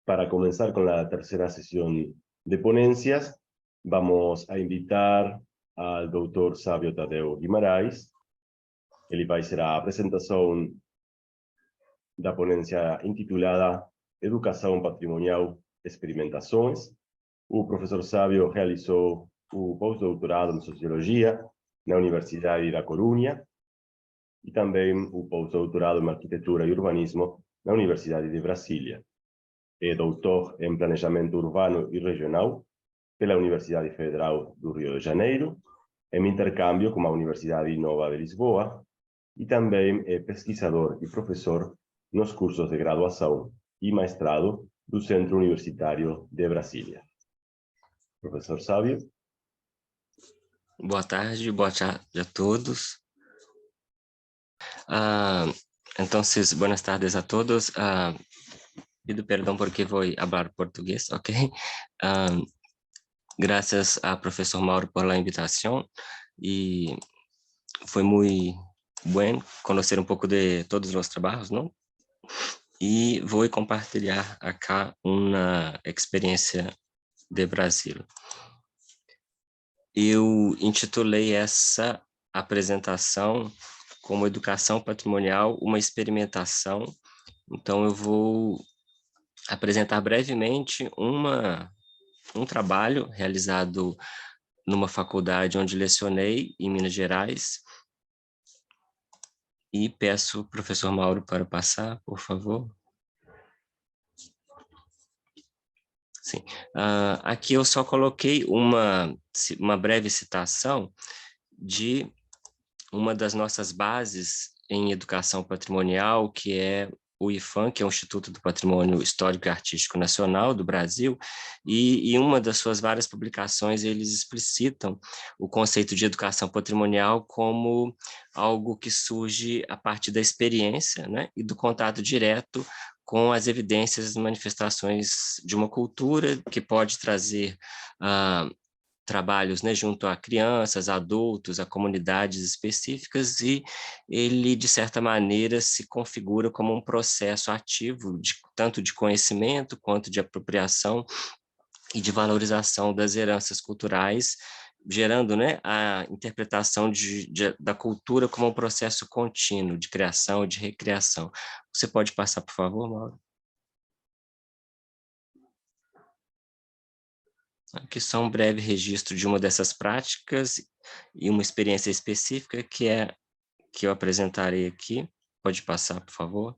Para comenzar con la tercera sesión de ponencias, vamos a invitar al Dr. Sávio Tadeu Guimarães. Ele vai ser a apresentação da ponência intitulada Educação Patrimonial, Experimentações. O professor Sávio realizou o pós-doutorado em Sociologia na Universidade da Corunha e também o pós-doutorado em Arquitetura e Urbanismo na Universidade de Brasília. É doutor em Planejamento Urbano e Regional pela Universidade Federal do Rio de Janeiro, em intercâmbio com a Universidade Nova de Lisboa, e também é pesquisador e professor nos cursos de graduação e mestrado do Centro Universitário de Brasília. Professor Sávio. Boa tarde a todos. Entonces, buenas tardes a todos. Pido perdão porque vou falar português, ok? Gracias a professor Mauro por la invitação e foi muito bom conhecer um pouco de todos os nossos trabalhos, não? E vou compartilhar acá uma experiência de Brasil. Eu intitulei essa apresentação como Educação Patrimonial, uma experimentação. Então, eu vou apresentar brevemente um trabalho realizado numa faculdade onde lecionei, em Minas Gerais. E peço ao professor Mauro para passar, por favor. Sim. Aqui eu só coloquei uma breve citação de uma das nossas bases em educação patrimonial, que é o IPHAN, que é o Instituto do Patrimônio Histórico e Artístico Nacional do Brasil, e em uma das suas várias publicações eles explicitam o conceito de educação patrimonial como algo que surge a partir da experiência, né, e do contato direto com as evidências e manifestações de uma cultura que pode trazer trabalhos, né, junto a crianças, adultos, a comunidades específicas, e ele, de certa maneira, se configura como um processo ativo, tanto de conhecimento quanto de apropriação e de valorização das heranças culturais, gerando, né, a interpretação da cultura como um processo contínuo de criação e de recriação. Você pode passar, por favor, Mauro? Aqui só um breve registro de uma dessas práticas e uma experiência específica que eu apresentarei aqui. Pode passar, por favor.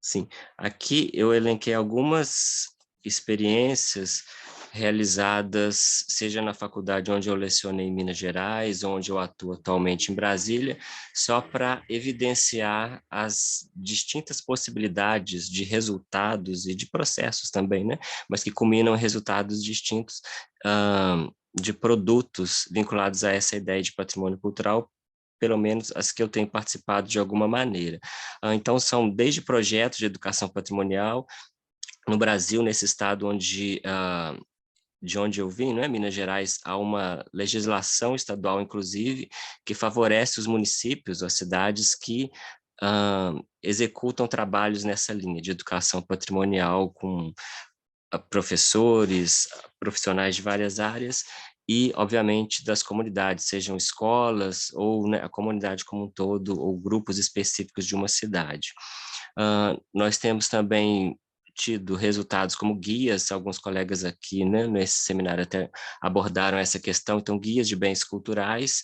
Sim, aqui eu elenquei algumas experiências realizadas, seja na faculdade onde eu lecionei em Minas Gerais, onde eu atuo atualmente em Brasília, só para evidenciar as distintas possibilidades de resultados e de processos também, né? Mas que culminam em resultados distintos de produtos vinculados a essa ideia de patrimônio cultural, pelo menos as que eu tenho participado de alguma maneira. Então, são desde projetos de educação patrimonial, no Brasil, nesse estado de onde eu vim, né, Minas Gerais, há uma legislação estadual, inclusive, que favorece os municípios, as cidades que executam trabalhos nessa linha de educação patrimonial com professores, profissionais de várias áreas, e, obviamente, das comunidades, sejam escolas ou, né, a comunidade como um todo, ou grupos específicos de uma cidade. Nós temos também tido resultados como guias, alguns colegas aqui, né, nesse seminário até abordaram essa questão, então guias de bens culturais,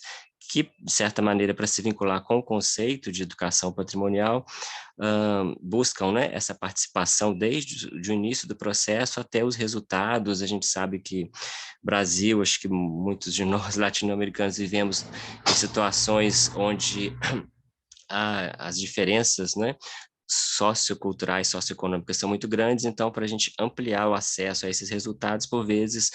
que, de certa maneira, para se vincular com o conceito de educação patrimonial, buscam, né, essa participação desde o início do processo até os resultados. A gente sabe que Brasil, acho que muitos de nós latino-americanos vivemos em situações onde as diferenças, né, socioculturais, socioeconômicas são muito grandes, então, para a gente ampliar o acesso a esses resultados, por vezes,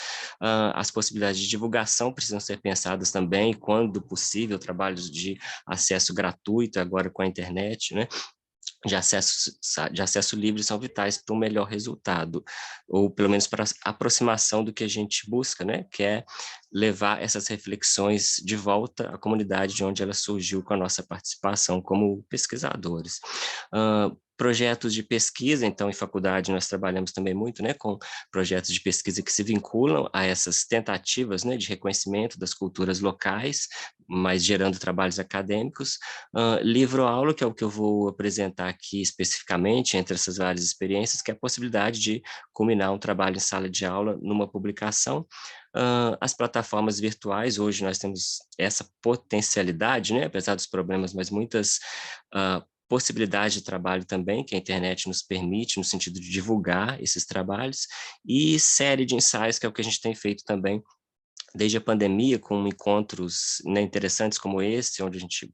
as possibilidades de divulgação precisam ser pensadas também, quando possível, trabalhos de acesso gratuito, agora com a internet, né, de acesso livre são vitais para um melhor resultado, ou pelo menos para a aproximação do que a gente busca, né, que é levar essas reflexões de volta à comunidade de onde ela surgiu com a nossa participação como pesquisadores. Projetos de pesquisa, então, em faculdade nós trabalhamos também muito, né, com projetos de pesquisa que se vinculam a essas tentativas, né, de reconhecimento das culturas locais, mas gerando trabalhos acadêmicos. Livro-aula, que é o que eu vou apresentar aqui especificamente, entre essas várias experiências, que é a possibilidade de culminar um trabalho em sala de aula numa publicação. As plataformas virtuais, hoje nós temos essa potencialidade, né, apesar dos problemas, mas muitas possibilidade de trabalho também, que a internet nos permite, no sentido de divulgar esses trabalhos, e série de ensaios, que é o que a gente tem feito também desde a pandemia, com encontros, né, interessantes como esse, onde a gente,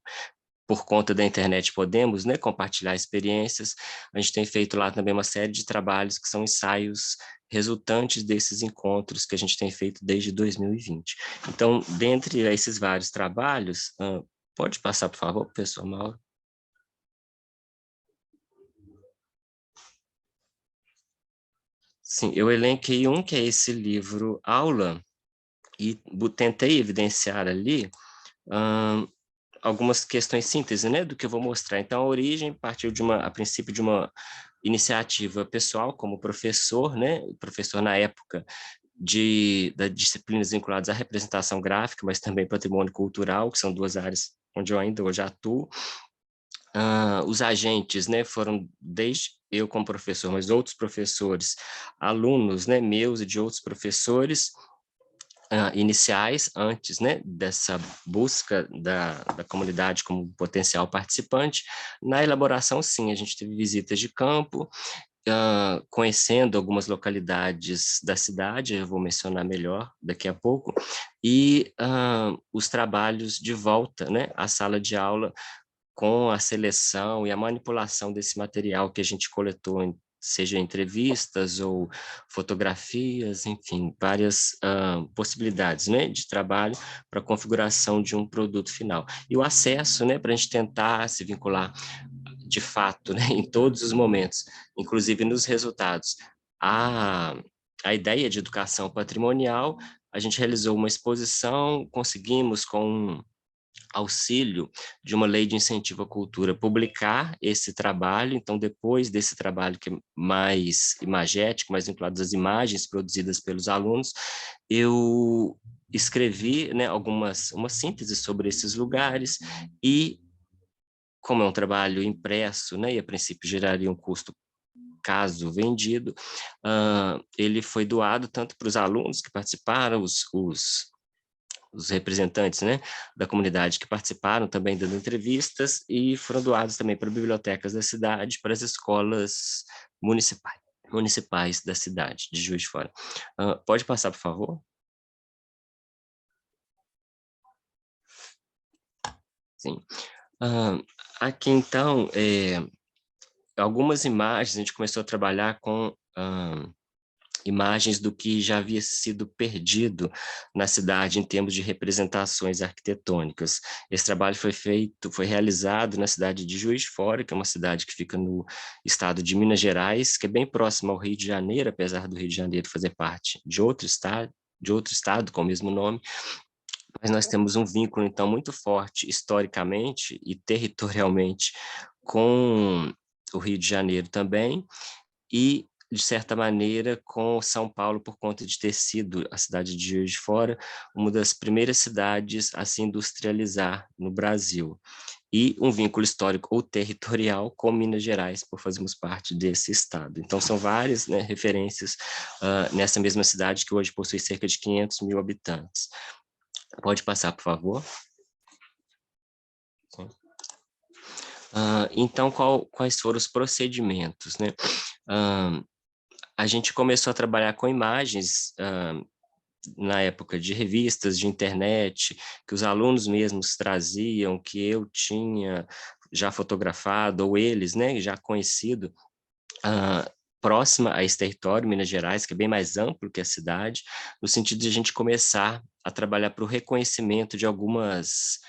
por conta da internet, podemos, né, compartilhar experiências. A gente tem feito lá também uma série de trabalhos que são ensaios resultantes desses encontros que a gente tem feito desde 2020. Então, dentre esses vários trabalhos, pode passar, por favor, professor Mauro? Sim, eu elenquei um, que é esse livro Aula, e tentei evidenciar ali algumas questões síntese, né, do que eu vou mostrar. Então, a origem partiu a princípio, de uma iniciativa pessoal como professor, né, professor na época das disciplinas vinculadas à representação gráfica, mas também patrimônio cultural, que são duas áreas onde eu ainda hoje atuo. Os agentes, né, foram desde eu como professor, mas outros professores, alunos, né, meus e de outros professores, iniciais, antes, né, dessa busca da comunidade como potencial participante. Na elaboração, sim, a gente teve visitas de campo, conhecendo algumas localidades da cidade, eu vou mencionar melhor daqui a pouco, e os trabalhos de volta, né, à sala de aula, com a seleção e a manipulação desse material que a gente coletou, seja entrevistas ou fotografias, enfim, várias possibilidades, né, de trabalho para a configuração de um produto final. E o acesso, né, para a gente tentar se vincular de fato, né, em todos os momentos, inclusive nos resultados. A ideia de educação patrimonial, a gente realizou uma exposição, conseguimos com auxílio de uma lei de incentivo à cultura, publicar esse trabalho. Então, depois desse trabalho, que é mais imagético, mais vinculado às imagens produzidas pelos alunos, eu escrevi, né, uma síntese sobre esses lugares, e como é um trabalho impresso, né, e a princípio geraria um custo caso vendido, ele foi doado tanto para os alunos que participaram, os representantes, né, da comunidade que participaram também dando entrevistas, e foram doados também para bibliotecas da cidade, para as escolas municipais da cidade de Juiz de Fora. Pode passar, por favor? Sim. Aqui, então, algumas imagens, a gente começou a trabalhar com imagens do que já havia sido perdido na cidade em termos de representações arquitetônicas. Esse trabalho foi realizado na cidade de Juiz de Fora, que é uma cidade que fica no estado de Minas Gerais, que é bem próximo ao Rio de Janeiro, apesar do Rio de Janeiro fazer parte de outro estado com o mesmo nome. Mas nós temos um vínculo, então, muito forte historicamente e territorialmente com o Rio de Janeiro também, e, de certa maneira, com São Paulo, por conta de ter sido a cidade de Juiz de Fora uma das primeiras cidades a se industrializar no Brasil, e um vínculo histórico ou territorial com Minas Gerais, por fazermos parte desse estado. Então, são várias, né, referências nessa mesma cidade, que hoje possui cerca de 500 mil habitantes. Pode passar, por favor. Então, quais foram os procedimentos, né? A gente começou a trabalhar com imagens na época de revistas, de internet, que os alunos mesmos traziam, que eu tinha já fotografado, ou eles, né, já conhecido, próxima a esse território, Minas Gerais, que é bem mais amplo que a cidade, no sentido de a gente começar a trabalhar para o reconhecimento de algumas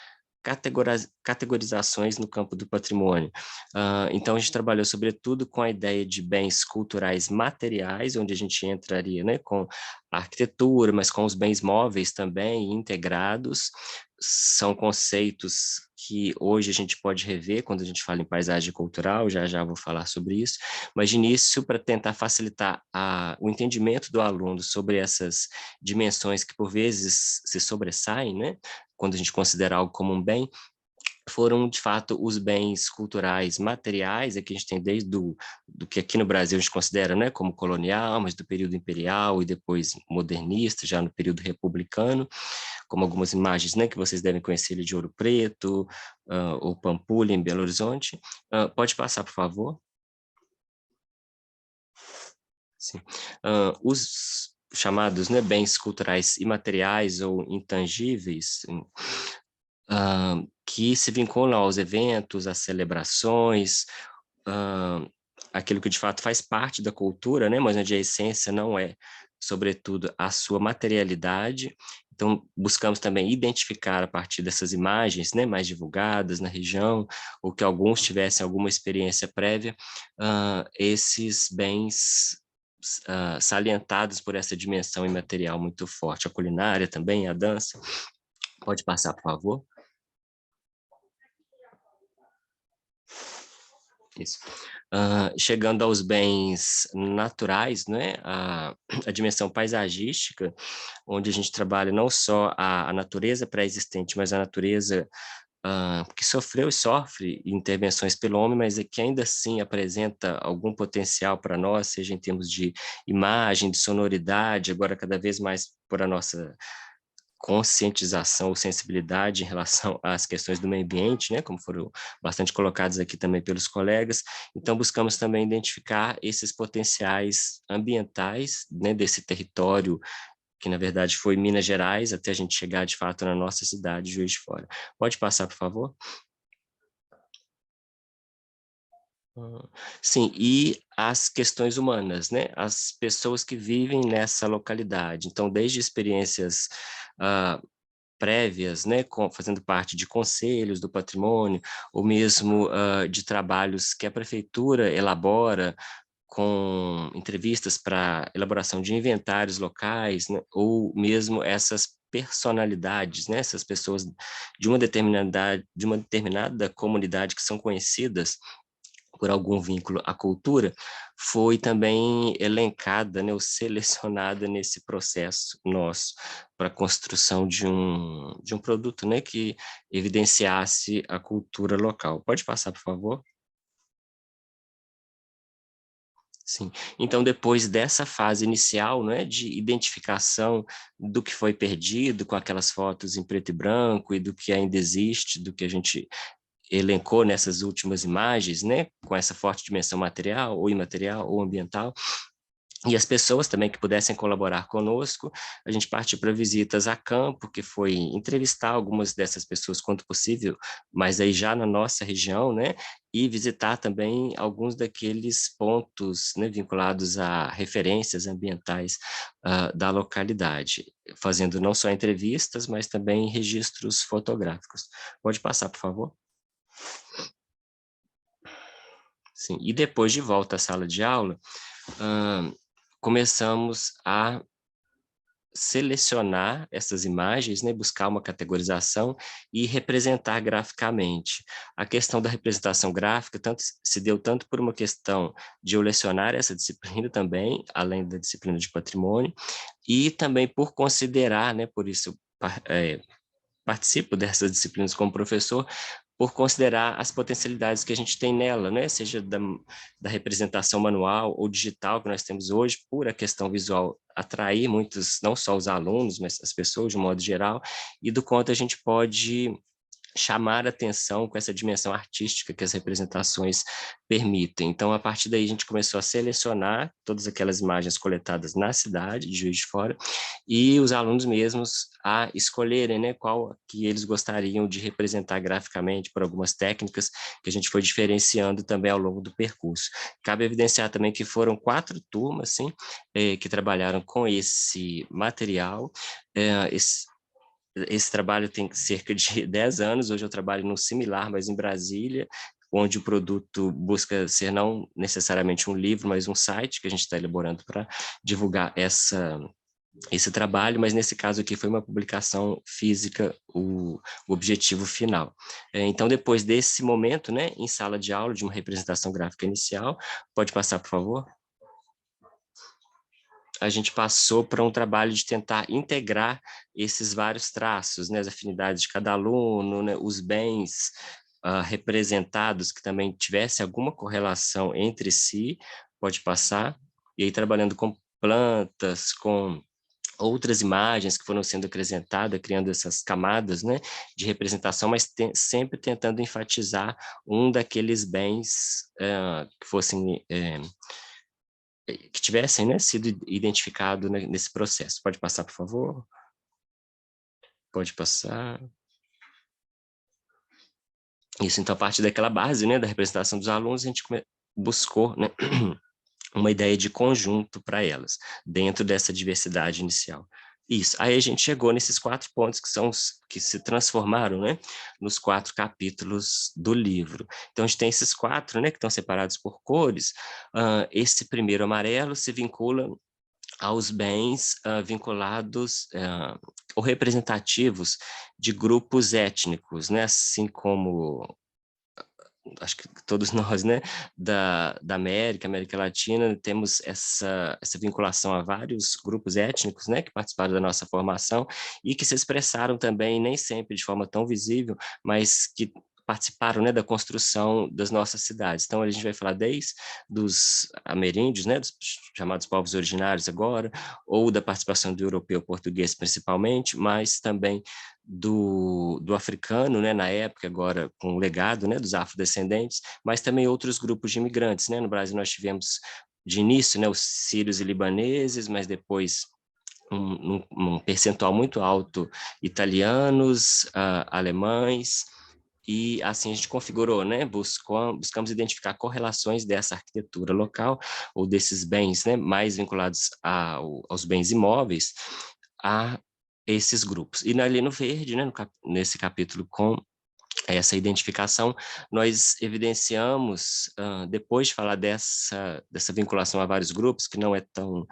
categorizações no campo do patrimônio. Então, a gente trabalhou, sobretudo, com a ideia de bens culturais materiais, onde a gente entraria, né, com a arquitetura, mas com os bens móveis também integrados. São conceitos que hoje a gente pode rever quando a gente fala em paisagem cultural, já já vou falar sobre isso, mas de início, para tentar facilitar o entendimento do aluno sobre essas dimensões que por vezes se sobressaem, né, quando a gente considera algo como um bem, foram, de fato, os bens culturais materiais, aqui a gente tem desde do que aqui no Brasil a gente considera, né, como colonial, mas do período imperial e depois modernista, já no período republicano, como algumas imagens, né, que vocês devem conhecer ali de Ouro Preto, ou Pampulha, em Belo Horizonte. Pode passar, por favor? Sim. Os chamados, né, bens culturais imateriais ou intangíveis, que se vinculam aos eventos, às celebrações, aquilo que de fato faz parte da cultura, né, mas onde a essência não é, sobretudo, a sua materialidade. Então, buscamos também identificar a partir dessas imagens, né, mais divulgadas na região, ou que alguns tivessem alguma experiência prévia, esses bens salientados por essa dimensão imaterial muito forte. A culinária também, a dança. Pode passar, por favor? Isso. Chegando aos bens naturais, né? A dimensão paisagística, onde a gente trabalha não só a natureza pré-existente, mas a natureza que sofreu e sofre intervenções pelo homem, mas que ainda assim apresenta algum potencial para nós, seja em termos de imagem, de sonoridade, agora cada vez mais por a nossa conscientização ou sensibilidade em relação às questões do meio ambiente, né, como foram bastante colocados aqui também pelos colegas. Então, buscamos também identificar esses potenciais ambientais, né, desse território, que na verdade foi Minas Gerais, até a gente chegar de fato na nossa cidade, Juiz de Fora. Pode passar, por favor? Sim, e as questões humanas, né? As pessoas que vivem nessa localidade. Então, desde experiências prévias, né, fazendo parte de conselhos do patrimônio, ou mesmo de trabalhos que a prefeitura elabora com entrevistas para elaboração de inventários locais, né, ou mesmo essas personalidades, né, essas pessoas de uma determinada comunidade que são conhecidas por algum vínculo à cultura, foi também elencada, né, ou selecionada nesse processo nosso para a construção de um produto, né, que evidenciasse a cultura local. Pode passar, por favor? Sim. Então, depois dessa fase inicial, né, de identificação do que foi perdido, com aquelas fotos em preto e branco e do que ainda existe, do que a gente elencou nessas últimas imagens, né, com essa forte dimensão material, ou imaterial, ou ambiental, e as pessoas também que pudessem colaborar conosco, a gente partiu para visitas a campo, que foi entrevistar algumas dessas pessoas quanto possível, mas aí já na nossa região, né, e visitar também alguns daqueles pontos, né, vinculados a referências ambientais da localidade, fazendo não só entrevistas, mas também registros fotográficos. Pode passar, por favor? Sim, e depois de volta à sala de aula, começamos a selecionar essas imagens, né, buscar uma categorização e representar graficamente. A questão da representação gráfica se deu tanto por uma questão de eu lecionar essa disciplina também, além da disciplina de patrimônio, e também por considerar, né, por isso participo dessas disciplinas como professor, por considerar as potencialidades que a gente tem nela, né? Seja da representação manual ou digital que nós temos hoje, por a questão visual atrair muitos, não só os alunos, mas as pessoas de um modo geral, e do quanto a gente pode chamar atenção com essa dimensão artística que as representações permitem. Então, a partir daí, a gente começou a selecionar todas aquelas imagens coletadas na cidade de Juiz de Fora e os alunos mesmos a escolherem, né, qual que eles gostariam de representar graficamente por algumas técnicas que a gente foi diferenciando também ao longo do percurso. Cabe evidenciar também que foram 4 turmas, sim, que trabalharam com esse material, esse trabalho tem cerca de 10 anos, hoje eu trabalho no similar, mas em Brasília, onde o produto busca ser não necessariamente um livro, mas um site que a gente está elaborando para divulgar esse trabalho, mas nesse caso aqui foi uma publicação física, o objetivo final. Então, depois desse momento, né, em sala de aula, de uma representação gráfica inicial, pode passar, por favor? A gente passou para um trabalho de tentar integrar esses vários traços, né, as afinidades de cada aluno, né, os bens representados que também tivesse alguma correlação entre si, pode passar, e aí trabalhando com plantas, com outras imagens que foram sendo acrescentadas, criando essas camadas, né, de representação, mas sempre tentando enfatizar um daqueles bens que fossem que tivessem, né, sido identificado, né, nesse processo. Pode passar, por favor? Pode passar. Isso, então, a partir daquela base, né, da representação dos alunos, a gente buscou, né, uma ideia de conjunto para elas, dentro dessa diversidade inicial. Isso, aí a gente chegou nesses 4 pontos que são os que se transformaram, né, nos 4 capítulos do livro. Então, a gente tem esses 4, né, que estão separados por cores. Esse primeiro amarelo se vincula aos bens vinculados ou representativos de grupos étnicos, né, assim como acho que todos nós, né, da América Latina, temos essa vinculação a vários grupos étnicos, né, que participaram da nossa formação e que se expressaram também, nem sempre de forma tão visível, mas que participaram, né, da construção das nossas cidades. Então, a gente vai falar desde dos ameríndios, né, dos chamados povos originários agora, ou da participação do europeu português principalmente, mas também do africano, né, na época, agora com o legado, né, dos afrodescendentes, mas também outros grupos de imigrantes, né. No Brasil nós tivemos de início, né, os sírios e libaneses, mas depois um percentual muito alto italianos, alemães, e assim a gente configurou, né, buscamos identificar correlações dessa arquitetura local, ou desses bens, né, mais vinculados aos bens imóveis, a esses grupos. E ali no verde, né, nesse capítulo com essa identificação, nós evidenciamos, depois de falar dessa vinculação a vários grupos, que não é tão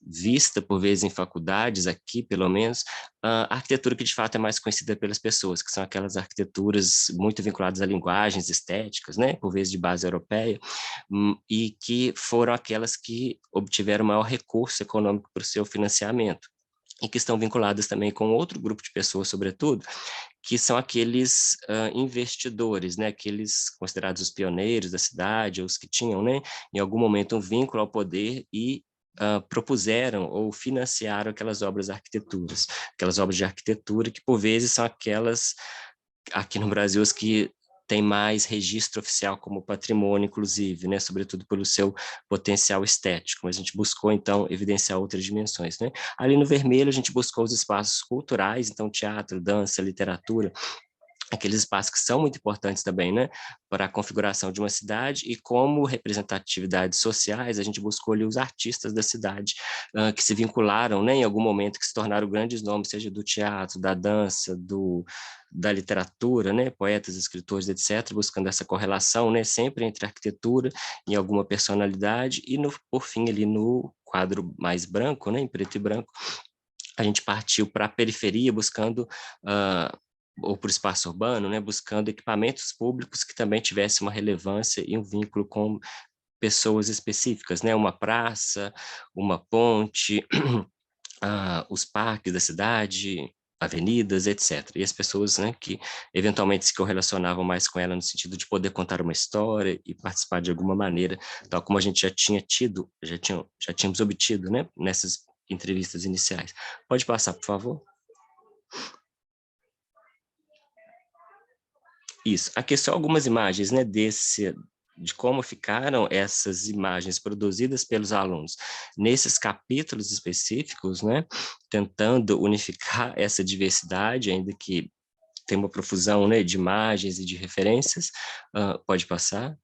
vista por vezes em faculdades, aqui pelo menos, a arquitetura que de fato é mais conhecida pelas pessoas, que são aquelas arquiteturas muito vinculadas a linguagens estéticas, né, por vezes de base europeia, e que foram aquelas que obtiveram maior recurso econômico para o seu financiamento, e que estão vinculadas também com outro grupo de pessoas, sobretudo, que são aqueles investidores, né, aqueles considerados os pioneiros da cidade, os que tinham, né, em algum momento um vínculo ao poder e propuseram ou financiaram aquelas obras de arquitetura que por vezes são aquelas, aqui no Brasil, as que tem mais registro oficial como patrimônio, inclusive, né, sobretudo pelo seu potencial estético, mas a gente buscou, então, evidenciar outras dimensões, né. Ali no vermelho, a gente buscou os espaços culturais, então, teatro, dança, literatura, aqueles espaços que são muito importantes também, né, para a configuração de uma cidade, e como representatividades sociais, a gente buscou ali os artistas da cidade, que se vincularam, né, em algum momento, que se tornaram grandes nomes, seja do teatro, da dança, da literatura, né, poetas, escritores, etc., buscando essa correlação, né, sempre entre arquitetura e alguma personalidade, e por fim, ali no quadro mais branco, né, em preto e branco, a gente partiu para a periferia, buscando ou para o espaço urbano, né, buscando equipamentos públicos que também tivessem uma relevância e um vínculo com pessoas específicas, né, uma praça, uma ponte, os parques da cidade, avenidas, etc. E as pessoas, né, que eventualmente se correlacionavam mais com ela no sentido de poder contar uma história e participar de alguma maneira, tal como a gente já tinha tido, já tínhamos obtido, né, nessas entrevistas iniciais. Pode passar, por favor? Isso. Aqui só algumas imagens, né, de como ficaram essas imagens produzidas pelos alunos nesses capítulos específicos, né, tentando unificar essa diversidade, ainda que tem uma profusão, né, de imagens e de referências. Pode passar?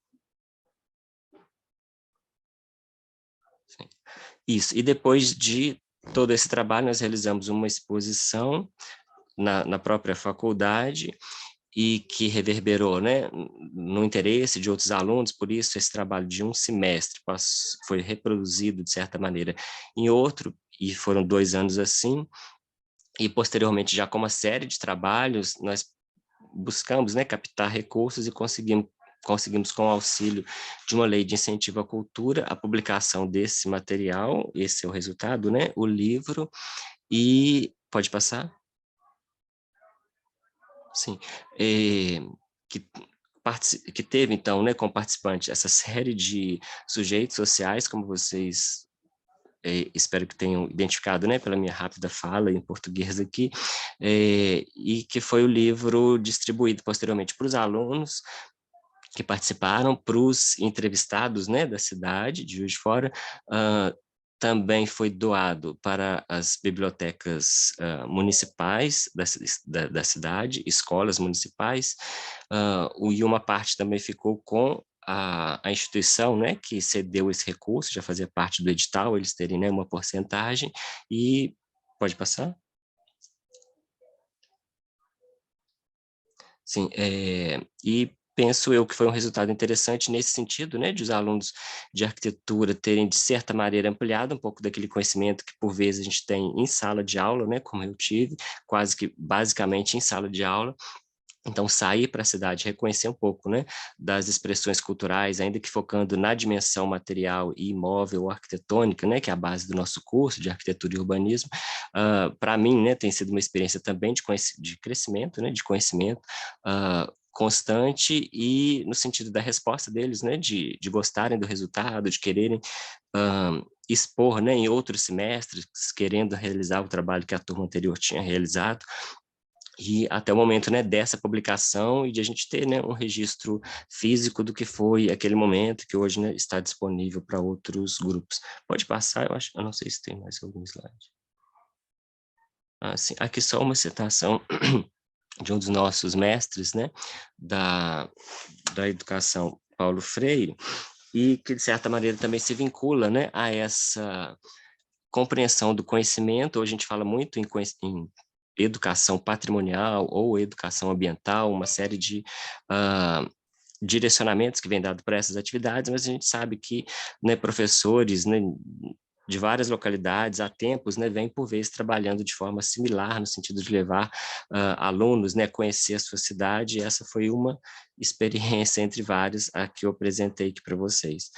Sim. Isso. E depois de todo esse trabalho, nós realizamos uma exposição na própria faculdade e que reverberou, né, no interesse de outros alunos, por isso esse trabalho de um semestre foi reproduzido, de certa maneira, em outro, e foram 2 anos assim, e posteriormente, já com uma série de trabalhos, nós buscamos, né, captar recursos e conseguimos com o auxílio de uma lei de incentivo à cultura, a publicação desse material, esse é o resultado, né, o livro, e pode passar? Sim, que que teve então, né, como participante essa série de sujeitos sociais, como vocês espero que tenham identificado, né, pela minha rápida fala em português aqui, e que foi o livro distribuído posteriormente para os alunos que participaram, para os entrevistados, né, da cidade, de Juiz de Fora, também foi doado para as bibliotecas municipais da cidade, escolas municipais, e uma parte também ficou com a instituição, né, que cedeu esse recurso, já fazia parte do edital, eles terem, né, uma porcentagem, e pode passar? Sim, e penso eu que foi um resultado interessante nesse sentido, né, de os alunos de arquitetura terem, de certa maneira, ampliado um pouco daquele conhecimento que, por vezes, a gente tem em sala de aula, né, como eu tive, quase que basicamente em sala de aula. Então, sair para a cidade, reconhecer um pouco, né, das expressões culturais, ainda que focando na dimensão material e imóvel ou arquitetônica, né, que é a base do nosso curso de arquitetura e urbanismo, para mim, né, tem sido uma experiência também de crescimento, né, de conhecimento, constante e no sentido da resposta deles, né, de gostarem do resultado, de quererem expor, né, em outros semestres, querendo realizar o trabalho que a turma anterior tinha realizado, e até o momento, né, dessa publicação e de a gente ter, né, um registro físico do que foi aquele momento, que hoje, né, está disponível para outros grupos. Pode passar, eu não sei se tem mais algum slide. Sim, aqui só uma citação de um dos nossos mestres, né, da educação, Paulo Freire, e que, de certa maneira, também se vincula, né, a essa compreensão do conhecimento. Hoje a gente fala muito em educação patrimonial ou educação ambiental, uma série de direcionamentos que vem dado para essas atividades, mas a gente sabe que, né, professores, né, de várias localidades, há tempos, né, vêm por vezes trabalhando de forma similar, no sentido de levar alunos, né, a conhecer a sua cidade, e essa foi uma experiência entre várias a que eu apresentei aqui para vocês.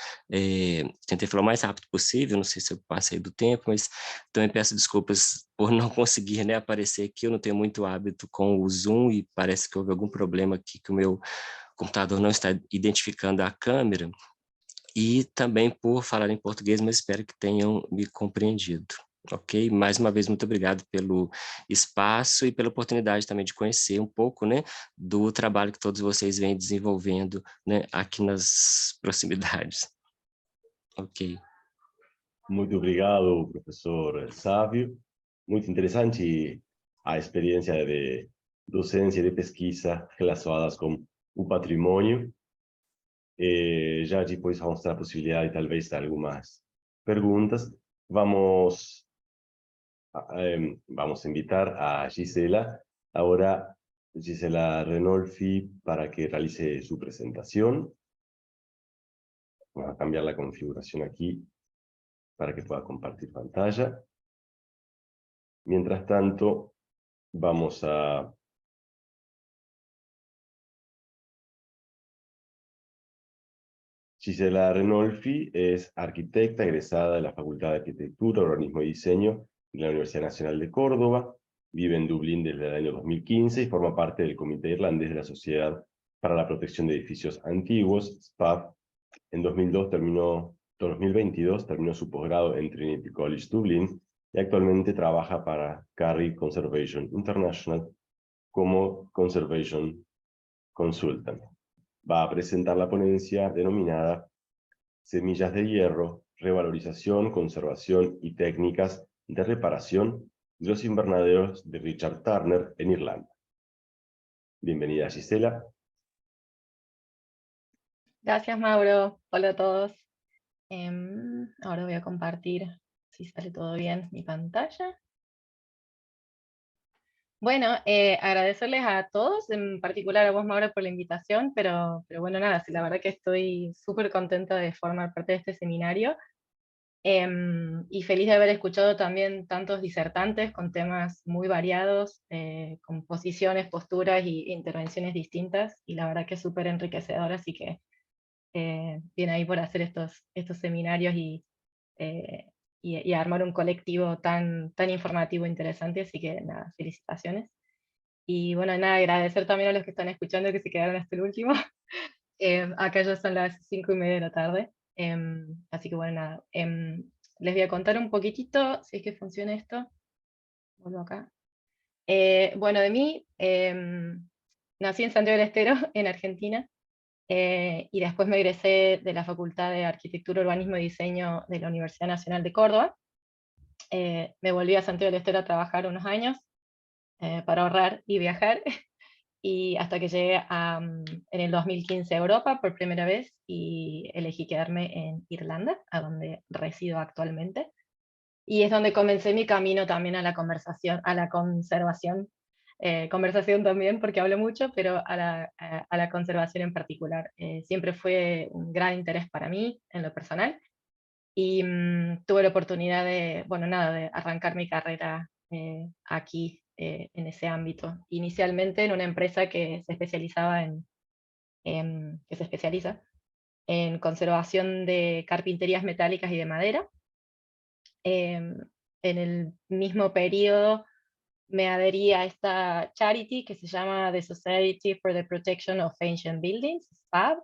Tentei falar o mais rápido possível, não sei se eu passei do tempo, mas também peço desculpas por não conseguir, né, aparecer aqui, eu não tenho muito hábito com o Zoom e parece que houve algum problema aqui que o meu computador não está identificando a câmera, e também por falar em português, mas espero que tenham me compreendido. Ok? Mais uma vez, muito obrigado pelo espaço e pela oportunidade também de conhecer um pouco, né, do trabalho que todos vocês vêm desenvolvendo, né, aqui nas proximidades. Ok. Muito obrigado, professor Sávio. Muito interessante a experiência de docência e de pesquisa relacionadas com o patrimônio. Já depois vamos ter a possibilidade, talvez, de algumas perguntas. Vamos a invitar a Gisela, ahora Gisela Renolfi, para que realice su presentación. Vamos a cambiar la configuración aquí para que pueda compartir pantalla. Mientras tanto, vamos a... Gisela Renolfi es arquitecta egresada de la Facultad de Arquitectura, Urbanismo y Diseño de la Universidad Nacional de Córdoba. Vive en Dublín desde el año 2015 y forma parte del Comité Irlandés de la Sociedad para la Protección de Edificios Antiguos, SPAF. En 2022 terminó su posgrado en Trinity College Dublín y actualmente trabaja para Carry Conservation International como Conservation Consultant. Va a presentar la ponencia denominada Semillas de Hierro, Revalorización, Conservación y Técnicas de Reparación de los Invernaderos de Richard Turner en Irlanda. Bienvenida, Gisela. Gracias, Mauro. Hola a todos. Ahora voy a compartir, si sale todo bien, mi pantalla. Bueno, agradecerles a todos, en particular a vos, Maura, por la invitación, pero bueno, nada, sí, la verdad que estoy súper contenta de formar parte de este seminario. Y feliz de haber escuchado también tantos disertantes con temas muy variados, con posiciones, posturas y intervenciones distintas, y la verdad que es súper enriquecedor, así que bien ahí por hacer estos seminarios eh, y armar un colectivo tan informativo e interesante, así que nada, felicitaciones. Y bueno, nada, agradecer también a los que están escuchando que se quedaron hasta el último. Acá ya son las 5:30 de la tarde. Así que bueno, nada. Les voy a contar un poquitito, si es que funciona esto. Vuelvo acá. Bueno, de mí, nací en Santiago del Estero, en Argentina, y después me egresé de la Facultad de Arquitectura, Urbanismo y Diseño de la Universidad Nacional de Córdoba. Me volví a Santiago del Estero a trabajar unos años para ahorrar y viajar. Y hasta que llegué en el 2015 a Europa por primera vez y elegí quedarme en Irlanda, a donde resido actualmente. Y es donde comencé mi camino también a la conversación, a la conservación. Conversación también, porque hablo mucho, pero a la conservación en particular. Siempre fue un gran interés para mí, en lo personal, y tuve la oportunidad de, bueno, nada, de arrancar mi carrera aquí, en ese ámbito. Inicialmente en una empresa que se especializaba que se especializa en conservación de carpinterías metálicas y de madera. Em, en el mismo periodo me adherí a esta charity que se llama The Society for the Protection of Ancient Buildings, SPAB,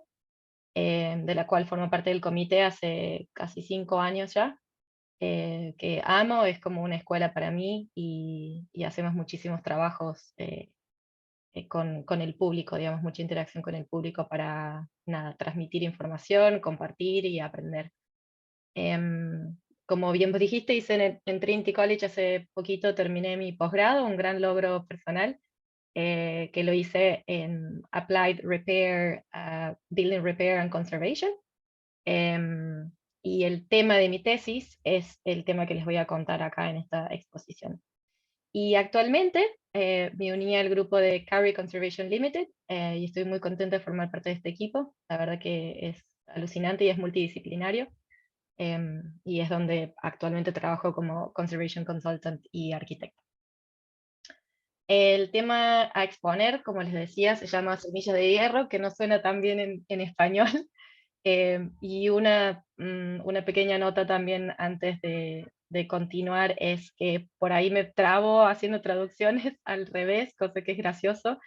de la cual formo parte del comité hace casi 5 años ya, que amo, es como una escuela para mí y hacemos muchísimos trabajos con el público, digamos, mucha interacción con el público para, nada, transmitir información, compartir y aprender. Como bien vos dijiste, hice en Trinity College hace poquito, terminé mi posgrado, un gran logro personal, que lo hice en Applied Repair, Building Repair and Conservation. Em, y el tema de mi tesis es el tema que les voy a contar acá en esta exposición. Y actualmente me uní al grupo de Carry Conservation Limited y estoy muy contenta de formar parte de este equipo. La verdad que es alucinante y es multidisciplinario. Y es donde actualmente trabajo como Conservation Consultant y arquitecto. El tema a exponer, como les decía, se llama Semillas de Hierro, que no suena tan bien en español. Y una pequeña nota también antes de continuar es que por ahí me trabo haciendo traducciones al revés, cosa que es gracioso.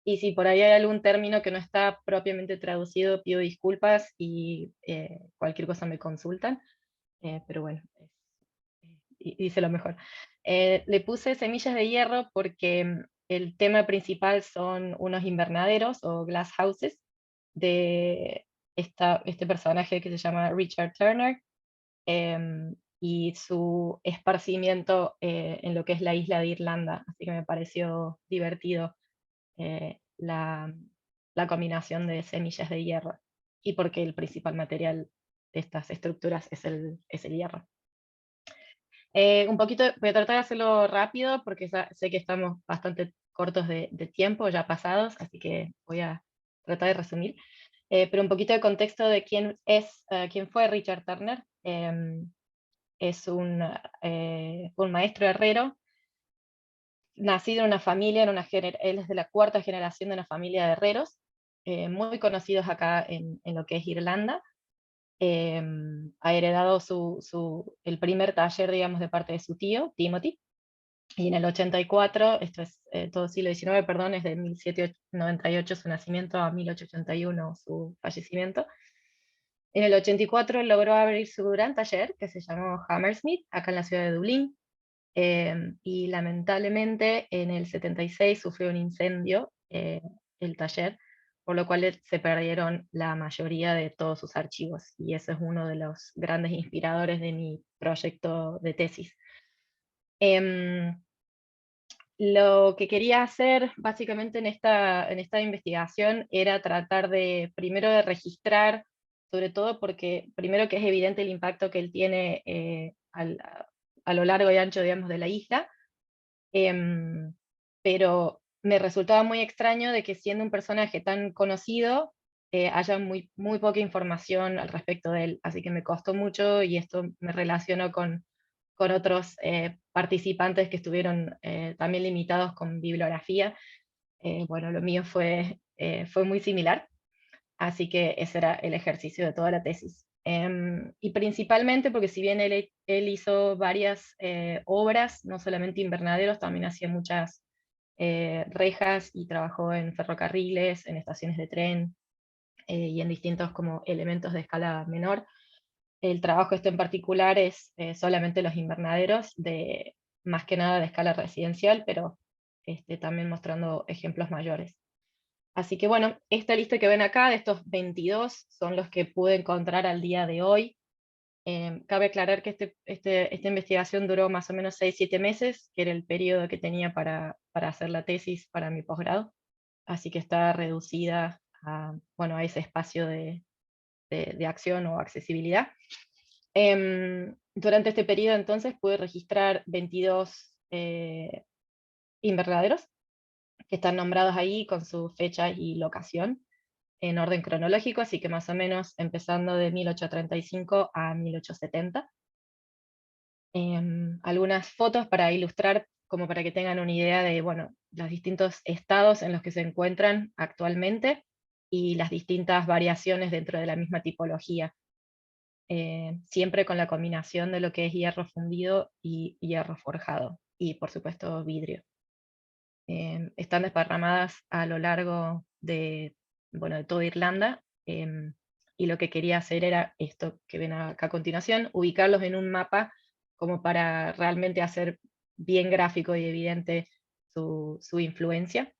Y si por ahí hay algún término que no está propiamente traducido, pido disculpas y cualquier cosa me consultan. Pero bueno, hice lo mejor. Le puse Semillas de Hierro porque el tema principal son unos invernaderos o glass houses de este personaje que se llama Richard Turner, y su esparcimiento en lo que es la isla de Irlanda. Así que me pareció divertido la combinación de semillas de hierro y porque el principal material de estas estructuras es el hierro. Un poquito, voy a tratar de hacerlo rápido porque sé que estamos bastante cortos de tiempo ya pasados, así que voy a tratar de resumir. Pero un poquito de contexto de quién fue Richard Turner. Es un maestro herrero, nacido en una familia, él es de la 4ª generación de una familia de herreros, muy conocidos acá en lo que es Irlanda. Ha heredado el primer taller, digamos, de parte de su tío, Timothy, y en el 84, esto es todo siglo XIX, perdón, es de 1798 su nacimiento a 1881 su fallecimiento. En el 84 logró abrir su gran taller, que se llamó Hammersmith, acá en la ciudad de Dublín, y lamentablemente en el 76 sufrió un incendio el taller, por lo cual se perdieron la mayoría de todos sus archivos, y ese es uno de los grandes inspiradores de mi proyecto de tesis. Lo que quería hacer básicamente en esta investigación era tratar primero de registrar, sobre todo porque primero que es evidente el impacto que él tiene a lo largo y ancho, digamos, de la isla, pero me resultaba muy extraño de que siendo un personaje tan conocido, haya muy poca información al respecto de él, así que me costó mucho, y esto me relaciono con otros participantes que estuvieron también limitados con bibliografía. Bueno, lo mío fue muy similar, así que ese era el ejercicio de toda la tesis. Y principalmente porque si bien él hizo varias obras, no solamente invernaderos, también hacía muchas rejas y trabajó en ferrocarriles, en estaciones de tren y en distintos como elementos de escala menor. El trabajo este en particular es solamente los invernaderos, más que nada de escala residencial, pero también mostrando ejemplos mayores. Así que bueno, esta lista que ven acá, de estos 22, son los que pude encontrar al día de hoy. Cabe aclarar que esta investigación duró más o menos 6-7 meses, que era el periodo que tenía para hacer la tesis para mi posgrado, así que está reducida bueno, a ese espacio de acción o accesibilidad. Durante este periodo entonces pude registrar 22 invernaderos, que están nombrados ahí con su fecha y locación en orden cronológico, así que más o menos empezando de 1835 a 1870. Algunas fotos para ilustrar, como para que tengan una idea de, bueno, los distintos estados en los que se encuentran actualmente y las distintas variaciones dentro de la misma tipología. Siempre con la combinación de lo que es hierro fundido y hierro forjado, y por supuesto vidrio. Están desparramadas a lo largo de, bueno, de toda Irlanda, y lo que quería hacer era esto que ven acá a continuación, ubicarlos en un mapa como para realmente hacer bien gráfico y evidente su influencia.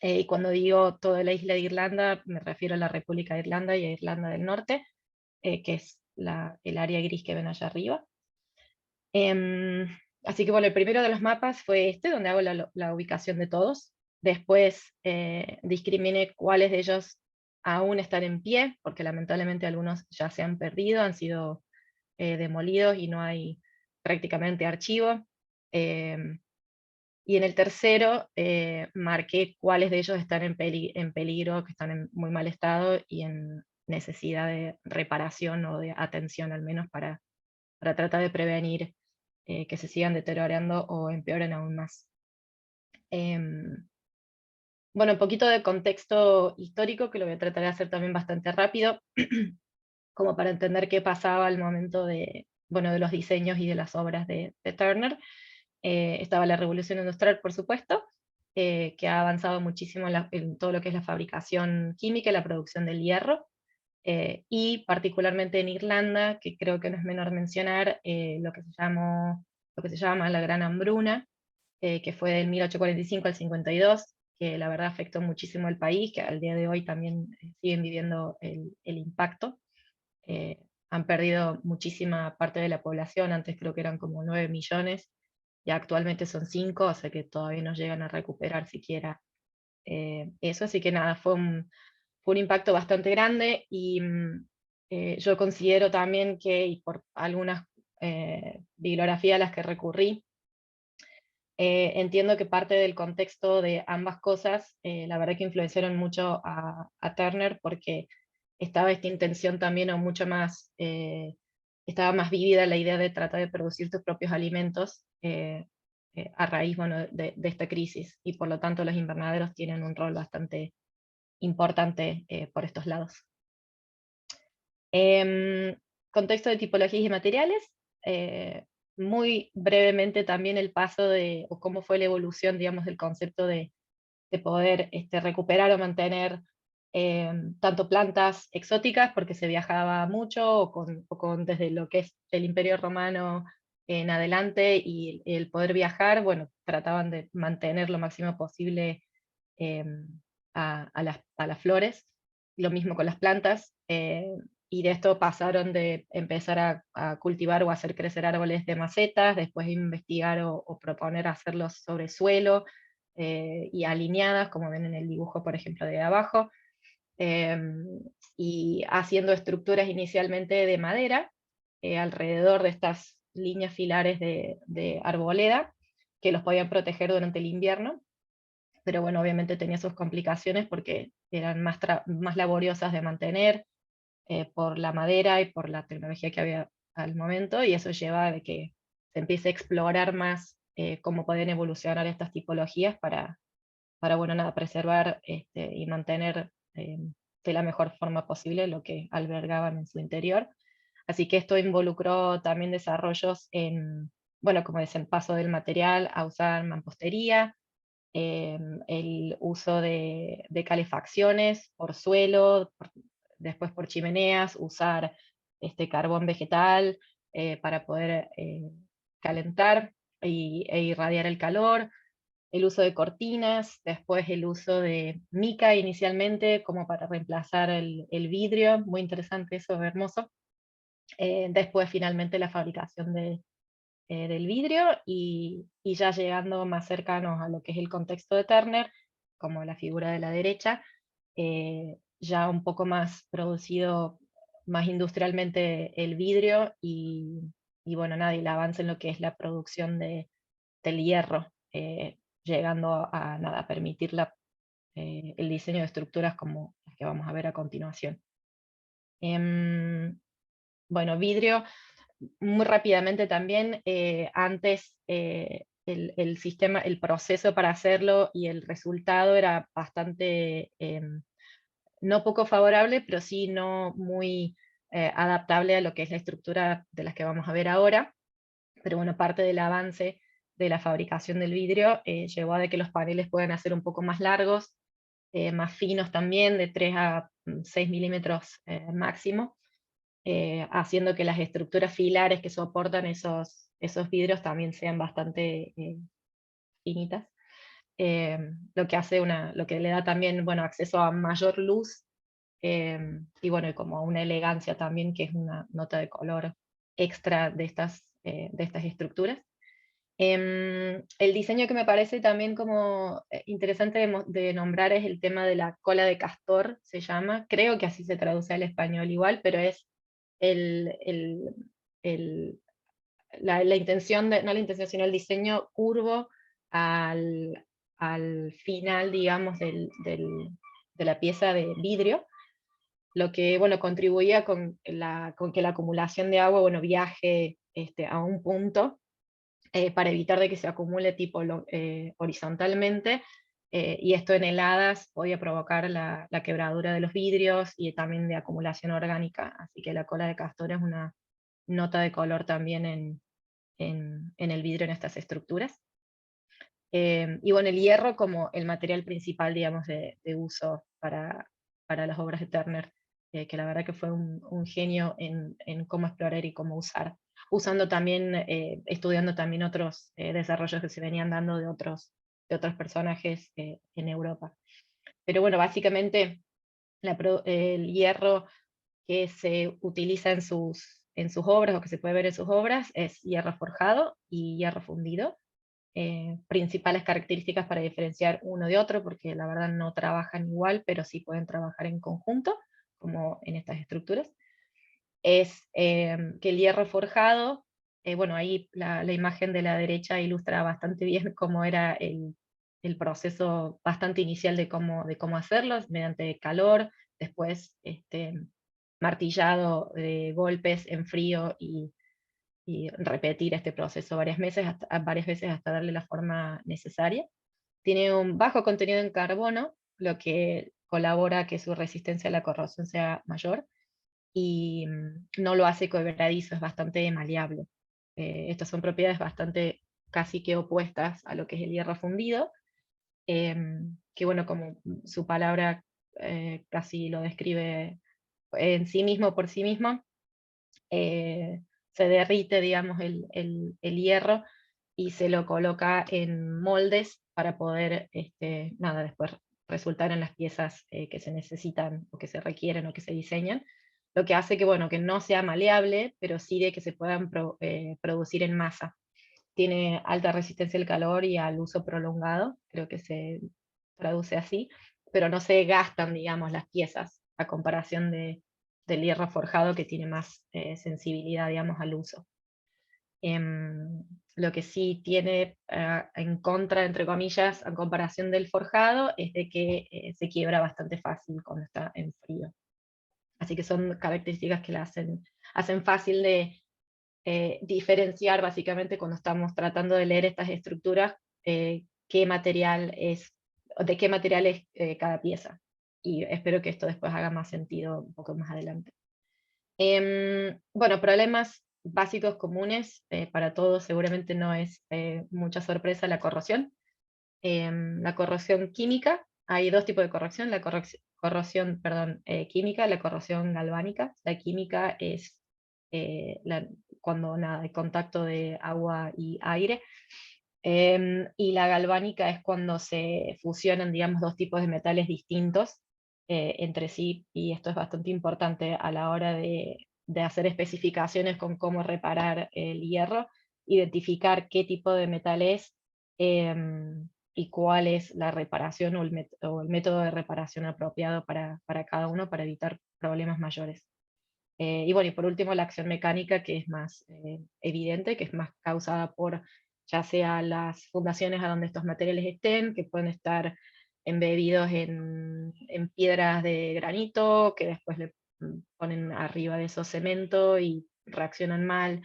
Y cuando digo toda la isla de Irlanda, me refiero a la República de Irlanda y a Irlanda del Norte, que es el área gris que ven allá arriba. Así que bueno, el primero de los mapas fue este, donde hago la ubicación de todos. Después discriminé cuáles de ellos aún están en pie, porque lamentablemente algunos ya se han perdido, han sido demolidos y no hay prácticamente archivo. Y en el tercero marqué cuáles de ellos están en peligro, que están en muy mal estado y en necesidad de reparación o de atención, al menos para tratar de prevenir que se sigan deteriorando o empeoren aún más. Bueno, un poquito de contexto histórico, que lo voy a tratar de hacer también bastante rápido, como para entender qué pasaba al momento de, bueno, de los diseños y de las obras de Turner. Estaba la Revolución Industrial, por supuesto, que ha avanzado muchísimo en todo lo que es la fabricación química y la producción del hierro, y particularmente en Irlanda, que creo que no es menor mencionar, lo que se llama la Gran Hambruna, que fue del 1845 al 52, que la verdad afectó muchísimo al país, que al día de hoy también siguen viviendo el impacto. Han perdido muchísima parte de la población, antes creo que eran como 9 millones, y actualmente son 5, o sea que todavía no llegan a recuperar siquiera eso, así que nada, fue un impacto bastante grande, y yo considero también que, y por algunas bibliografías a las que recurrí, entiendo que parte del contexto de ambas cosas, la verdad que influenciaron mucho a Turner, porque estaba esta intención también, o mucho más, estaba más vívida la idea de tratar de producir tus propios alimentos a raíz, bueno, de esta crisis, y por lo tanto los invernaderos tienen un rol bastante importante por estos lados. Contexto de tipologías y materiales. Muy brevemente también el paso o cómo fue la evolución, digamos, del concepto de poder recuperar o mantener tanto plantas exóticas, porque se viajaba mucho, o desde lo que es el Imperio Romano en adelante, y el poder viajar, bueno, trataban de mantener lo máximo posible a las flores, lo mismo con las plantas, y de esto pasaron de empezar a cultivar o hacer crecer árboles de macetas, después investigar o proponer hacerlos sobre suelo y alineadas, como ven en el dibujo, por ejemplo, de abajo, y haciendo estructuras inicialmente de madera alrededor de estas líneas filares de arboleda, que los podían proteger durante el invierno, pero bueno, obviamente tenía sus complicaciones porque eran más laboriosas de mantener por la madera y por la tecnología que había al momento, y eso lleva a que se empiece a explorar más cómo pueden evolucionar estas tipologías para bueno, nada, preservar y mantener de la mejor forma posible lo que albergaban en su interior. Así que esto involucró también desarrollos en, bueno, como dicen, paso del material a usar mampostería, el uso de calefacciones por suelo, después por chimeneas, usar carbón vegetal para poder calentar e irradiar el calor, el uso de cortinas, después el uso de mica inicialmente como para reemplazar el vidrio, muy interesante eso, hermoso. Después finalmente la fabricación del vidrio y ya llegando más cercanos a lo que es el contexto de Turner, como la figura de la derecha, ya un poco más producido más industrialmente el vidrio y bueno, nada, y el avance en lo que es la producción del hierro, llegando a, nada, a permitir el diseño de estructuras como las que vamos a ver a continuación. Bueno, vidrio, muy rápidamente también, antes el sistema, el proceso para hacerlo y el resultado era bastante, no poco favorable, pero sí no muy adaptable a lo que es la estructura de las que vamos a ver ahora. Pero bueno, parte del avance de la fabricación del vidrio llevó a de que los paneles puedan hacer un poco más largos, más finos también, de 3 a 6 milímetros máximo, haciendo que las estructuras filares que soportan esos vidrios también sean bastante finitas. Lo que hace lo que le da también, bueno, acceso a mayor luz, y bueno, y como una elegancia también, que es una nota de color extra de estas estructuras. El diseño que me parece también como interesante de nombrar es el tema de la cola de castor, se llama, creo que así se traduce al español igual, pero es el, el- el- la intención, no la intención, sino el diseño curvo al final, digamos, de la pieza de vidrio, lo que, bueno, contribuía con que la acumulación de agua, bueno, viaje a un punto para evitar de que se acumule tipo horizontalmente, y esto en heladas podía provocar la quebradura de los vidrios y también de acumulación orgánica, así que la cola de castor es una nota de color también en el vidrio en estas estructuras. Y bueno, el hierro como el material principal, digamos, de uso para las obras de Turner, que la verdad que fue un genio en cómo explorar y cómo usar, usando también, estudiando también otros desarrollos que se venían dando de otros personajes en Europa. Pero bueno, básicamente el hierro que se utiliza en sus obras, o que se puede ver en sus obras, es hierro forjado y hierro fundido. Principales características para diferenciar uno de otro, porque la verdad no trabajan igual, pero sí pueden trabajar en conjunto, como en estas estructuras, es que el hierro forjado, bueno, ahí la imagen de la derecha ilustra bastante bien cómo era el proceso bastante inicial de cómo hacerlo, mediante calor, después martillado de golpes en frío y repetir este proceso varias veces hasta darle la forma necesaria. Tiene un bajo contenido en carbono, lo que colabora a que su resistencia a la corrosión sea mayor, y no lo hace quebradizo, es bastante maleable. Estas son propiedades bastante casi que opuestas a lo que es el hierro fundido, que bueno, como su palabra casi lo describe en sí mismo por sí mismo, se derrite, digamos, el hierro y se lo coloca en moldes para poder, nada, después resultar en las piezas que se necesitan o que se requieren o que se diseñan, lo que hace que, bueno, que no sea maleable, pero sí de que se puedan producir en masa. Tiene alta resistencia al calor y al uso prolongado, creo que se traduce así, pero no se gastan, digamos, las piezas a comparación del hierro forjado, que tiene más sensibilidad, digamos, al uso. Lo que sí tiene en contra, entre comillas, en comparación del forjado, es de que se quiebra bastante fácil cuando está en frío. Así que son características que la hacen fácil de diferenciar básicamente cuando estamos tratando de leer estas estructuras, qué material es, de qué material es cada pieza. Y espero que esto después haga más sentido un poco más adelante. Bueno, problemas básicos comunes para todos, seguramente no es mucha sorpresa la corrosión. La corrosión química, hay dos tipos de corrosión, la corrosión química, la corrosión galvánica. La química es cuando hay contacto de agua y aire, y la galvánica es cuando se fusionan, digamos, dos tipos de metales distintos entre sí, y esto es bastante importante a la hora de hacer especificaciones con cómo reparar el hierro, identificar qué tipo de metal es, y cuál es la reparación o el método de reparación apropiado para cada uno para evitar problemas mayores. Y bueno, y por último la acción mecánica, que es más evidente, que es más causada por ya sea las fundaciones a donde estos materiales estén, que pueden estar embebidos en piedras de granito, que después le ponen arriba de eso cemento y reaccionan mal,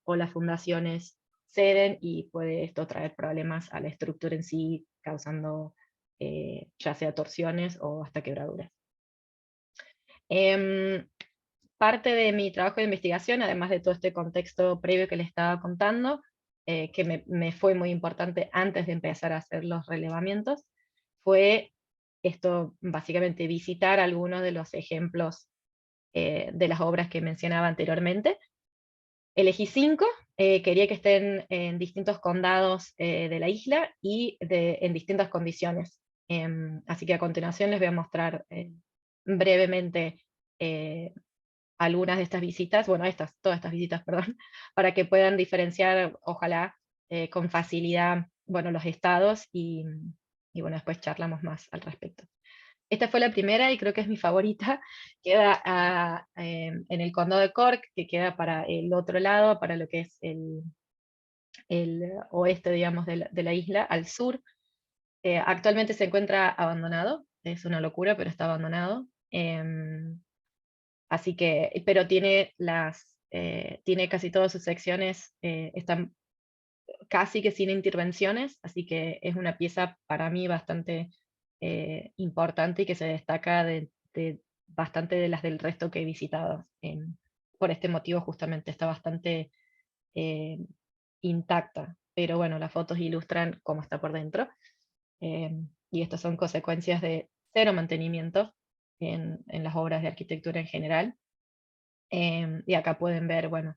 o las fundaciones ceden y puede esto traer problemas a la estructura en sí, causando ya sea torsiones o hasta quebraduras. Parte de mi trabajo de investigación, además de todo este contexto previo que les estaba contando, que me fue muy importante antes de empezar a hacer los relevamientos, fue esto, básicamente visitar algunos de los ejemplos de las obras que mencionaba anteriormente. Elegí 5, quería que estén en distintos condados de la isla y en distintas condiciones. Así que a continuación les voy a mostrar brevemente algunas de estas visitas, bueno, todas estas visitas, perdón, para que puedan diferenciar, ojalá, con facilidad, bueno, los estados y bueno, después charlamos más al respecto. Esta fue la primera y creo que es mi favorita, queda en el condado de Cork, que queda para el otro lado, para lo que es el oeste, digamos, de la isla, al sur. Actualmente se encuentra abandonado, es una locura, pero está abandonado. Así que, pero tiene tiene casi todas sus secciones, están casi que sin intervenciones, así que es una pieza para mí bastante importante y que se destaca de bastante de las del resto que he visitado. Por este motivo justamente está bastante eh, intacta, pero bueno, las fotos ilustran cómo está por dentro. Y estas son consecuencias de cero mantenimiento en las obras de arquitectura en general. Y acá pueden ver, bueno,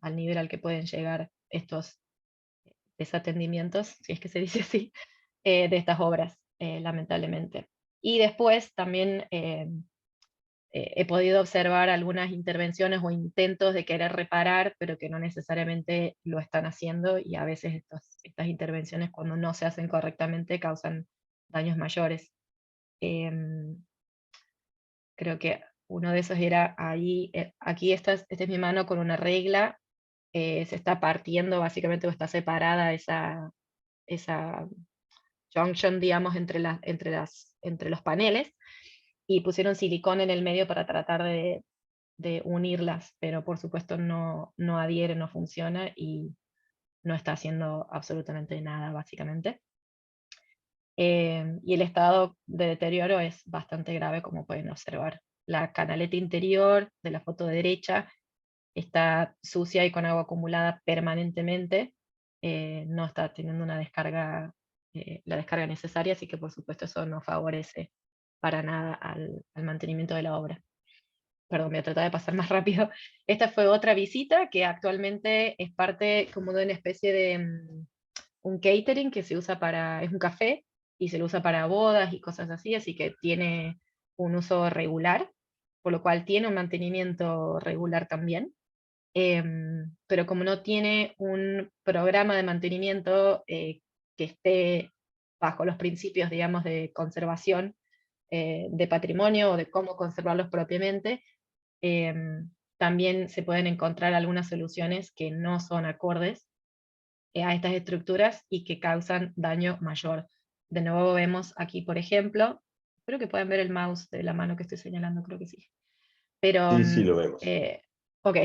al nivel al que pueden llegar estos desatendimientos, si es que se dice así, de estas obras, lamentablemente. Y después también he podido observar algunas intervenciones o intentos de querer reparar, pero que no necesariamente lo están haciendo, y a veces estas intervenciones, cuando no se hacen correctamente, causan daños mayores. Creo que uno de esos era ahí, aquí esta es mi mano con una regla, se está partiendo básicamente, o está separada esa junction, digamos, entre los paneles, y pusieron silicón en el medio para tratar de unirlas, pero por supuesto no adhiere, no funciona, y no está haciendo absolutamente nada, básicamente. Y el estado de deterioro es bastante grave, como pueden observar. La canaleta interior de la foto de derecha está sucia y con agua acumulada permanentemente, no está teniendo una descarga, la descarga necesaria, así que por supuesto eso no favorece para nada al mantenimiento de la obra. Perdón, voy a tratar de pasar más rápido. Esta fue otra visita que actualmente es parte como de una especie de un catering que se usa es un café, y se lo usa para bodas y cosas así que tiene un uso regular, por lo cual tiene un mantenimiento regular también. Pero como no tiene un programa de mantenimiento que esté bajo los principios, digamos, de conservación de patrimonio o de cómo conservarlos propiamente, también se pueden encontrar algunas soluciones que no son acordes a estas estructuras y que causan daño mayor. De nuevo vemos aquí, por ejemplo, espero que puedan ver el mouse de la mano que estoy señalando, creo que sí. Pero, Sí, sí, lo vemos. ok.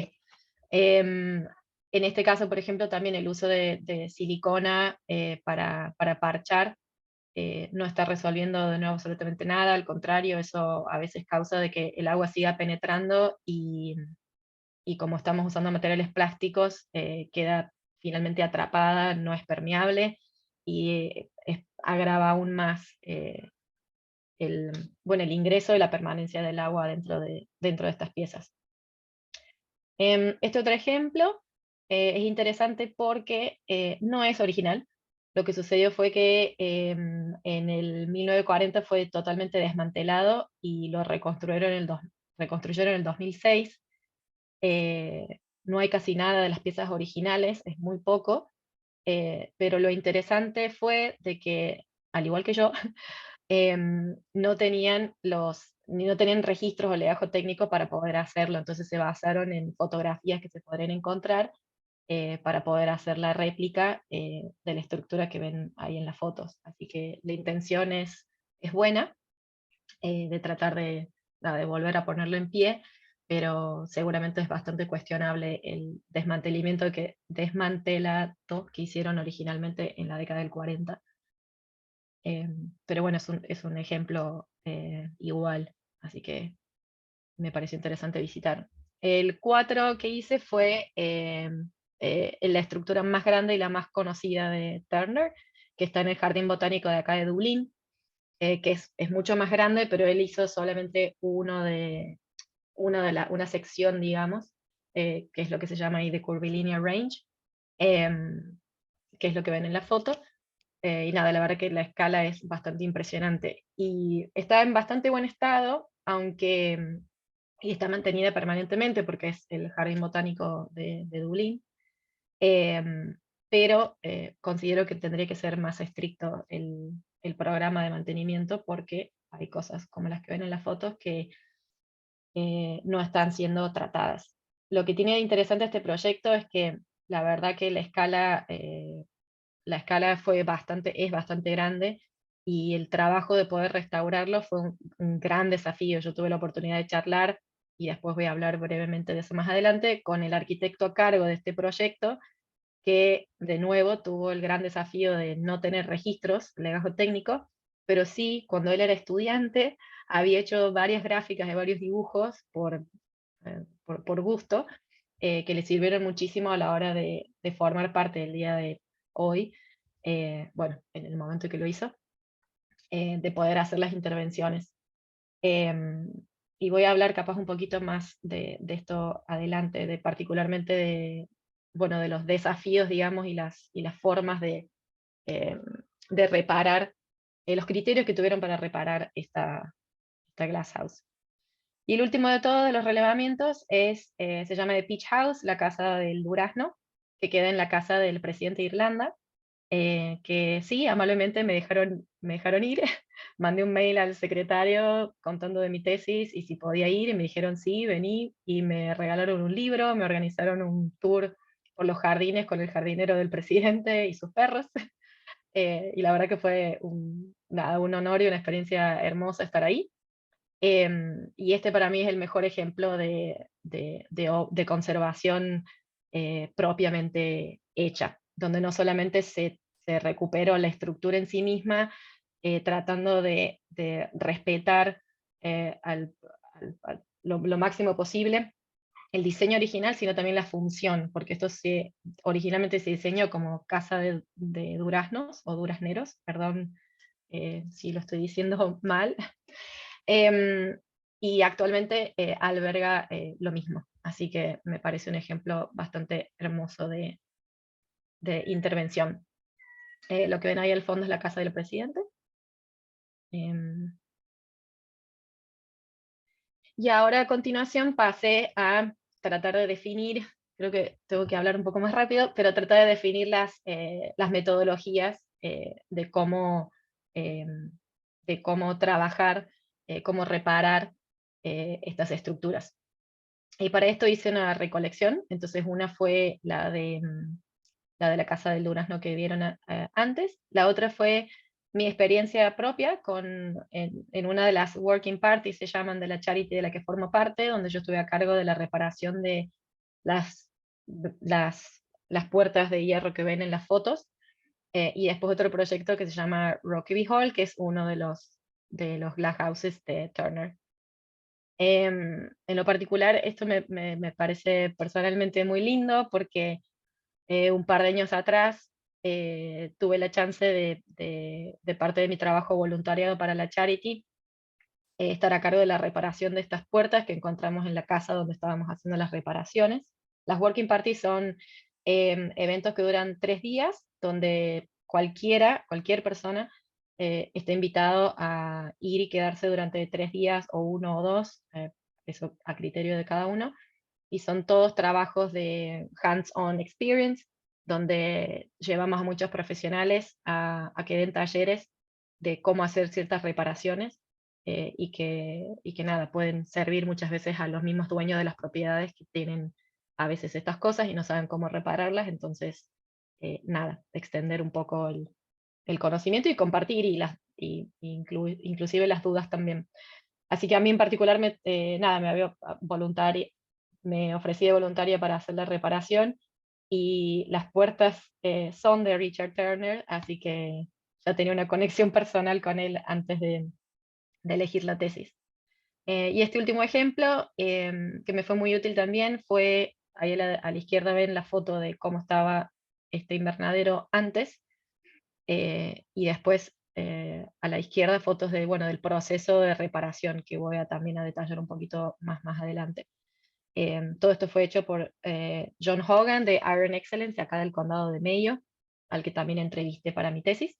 En este caso, por ejemplo, también el uso de silicona para parchar no está resolviendo de nuevo absolutamente nada, al contrario, eso a veces causa de que el agua siga penetrando y como estamos usando materiales plásticos, queda finalmente atrapada, no es permeable y agrava aún más el ingreso y la permanencia del agua dentro de estas piezas. Este otro ejemplo es interesante porque no es original. Lo que sucedió fue que en el 1940 fue totalmente desmantelado y lo reconstruyeron en el 2006. No hay casi nada de las piezas originales, es muy poco, pero lo interesante fue de que, al igual que yo, no tenían no tenían registros o legajo técnico para poder hacerlo, entonces se basaron en fotografías que se podrían encontrar para poder hacer la réplica de la estructura que ven ahí en las fotos. Así que la intención es buena, de tratar de volver a ponerlo en pie, pero seguramente es bastante cuestionable el desmantelamiento desmantelado que hicieron originalmente en la década del 40. Pero bueno, es un ejemplo igual, así que me pareció interesante visitar. El 4 que hice fue la estructura más grande y la más conocida de Turner, que está en el Jardín Botánico de acá de Dublín, que es mucho más grande, pero él hizo solamente una sección, digamos, que es lo que se llama ahí The Curvilinear Range, que es lo que ven en la foto. Y nada, la verdad que la escala es bastante impresionante. Y está en bastante buen estado, aunque y está mantenida permanentemente porque es el Jardín Botánico de Dublín. Pero considero que tendría que ser más estricto el programa de mantenimiento porque hay cosas como las que ven en las fotos que no están siendo tratadas. Lo que tiene de interesante este proyecto es que la verdad que la escala es bastante grande y el trabajo de poder restaurarlo fue un gran desafío. Yo tuve la oportunidad de charlar, y después voy a hablar brevemente de eso más adelante, con el arquitecto a cargo de este proyecto, que de nuevo tuvo el gran desafío de no tener registros, legajo técnico, pero sí, cuando él era estudiante, había hecho varias gráficas de varios dibujos por gusto, que le sirvieron muchísimo a la hora de formar parte del día de hoy, bueno, en el momento que lo hizo, de poder hacer las intervenciones. Y voy a hablar capaz un poquito más de esto adelante, particularmente bueno, de los desafíos, digamos, y las formas de reparar, los criterios que tuvieron para reparar esta glass house. Y el último de todos de los relevamientos se llama The Peach House, la casa del durazno, que queda en la casa del presidente de Irlanda, que sí, amablemente me dejaron ir. Mandé un mail al secretario contando de mi tesis y si podía ir, y me dijeron sí, vení, y me regalaron un libro, me organizaron un tour por los jardines con el jardinero del presidente y sus perros, y la verdad que fue un honor y una experiencia hermosa estar ahí. Y este para mí es el mejor ejemplo de conservación propiamente hecha, donde no solamente se recuperó la estructura en sí misma, tratando de respetar lo máximo posible el diseño original, sino también la función, porque esto originalmente se diseñó como casa de duraznos o durazneros, perdón si lo estoy diciendo mal. Y actualmente alberga lo mismo, así que me parece un ejemplo bastante hermoso de intervención. Lo que ven ahí al fondo es la casa del presidente. Y ahora a continuación pasé a tratar de definir, creo que tengo que hablar un poco más rápido, pero tratar de definir las metodologías de cómo trabajar, cómo reparar estas estructuras. Y para esto hice una recolección, entonces una fue la de la Casa del Durazno que vieron antes, la otra fue mi experiencia propia en una de las working parties, se llaman, de la charity de la que formo parte, donde yo estuve a cargo de la reparación de las, las puertas de hierro que ven en las fotos, y después otro proyecto que se llama Rockaby Hall, que es uno de los glass houses de Turner. En lo particular, esto me parece personalmente muy lindo porque un par de años atrás tuve la chance de parte de mi trabajo voluntariado para la charity, estar a cargo de la reparación de estas puertas que encontramos en la casa donde estábamos haciendo las reparaciones. Las working parties son eventos que duran 3 días, donde cualquier persona está invitado a ir y quedarse durante 3 días, o 1 o 2, eso a criterio de cada uno, y son todos trabajos de hands-on experience, donde llevamos a muchos profesionales a que den talleres de cómo hacer ciertas reparaciones, y que nada, pueden servir muchas veces a los mismos dueños de las propiedades que tienen a veces estas cosas y no saben cómo repararlas. Entonces, nada, extender un poco el conocimiento y compartir, inclusive las dudas también. Así que a mí en particular, nada, me ofrecí de voluntaria para hacer la reparación, y las puertas son de Richard Turner, así que ya tenía una conexión personal con él antes de elegir la tesis. Y este último ejemplo, que me fue muy útil también, fue, ahí a la izquierda ven la foto de cómo estaba este invernadero antes, y después a la izquierda fotos del proceso de reparación, que voy también a detallar un poquito más adelante. Todo esto fue hecho por John Hogan de Iron Excellence, acá del condado de Mayo, al que también entrevisté para mi tesis.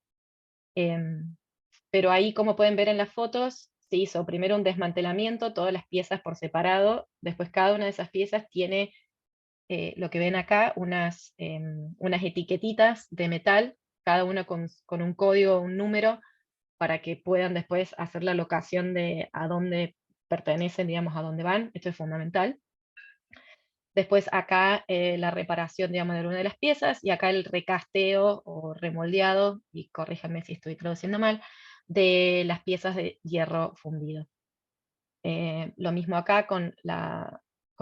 Pero ahí, como pueden ver en las fotos, se hizo primero un desmantelamiento, todas las piezas por separado, después cada una de esas piezas tiene lo que ven acá, unas etiquetitas de metal, cada una con un código, un número, para que puedan después hacer la locación de a dónde pertenecen, digamos, a dónde van. Esto es fundamental. Después acá la reparación, digamos, de una de las piezas, y acá el recasteo o remoldeado, y corríjanme si estoy traduciendo mal, de las piezas de hierro fundido. Lo mismo acá con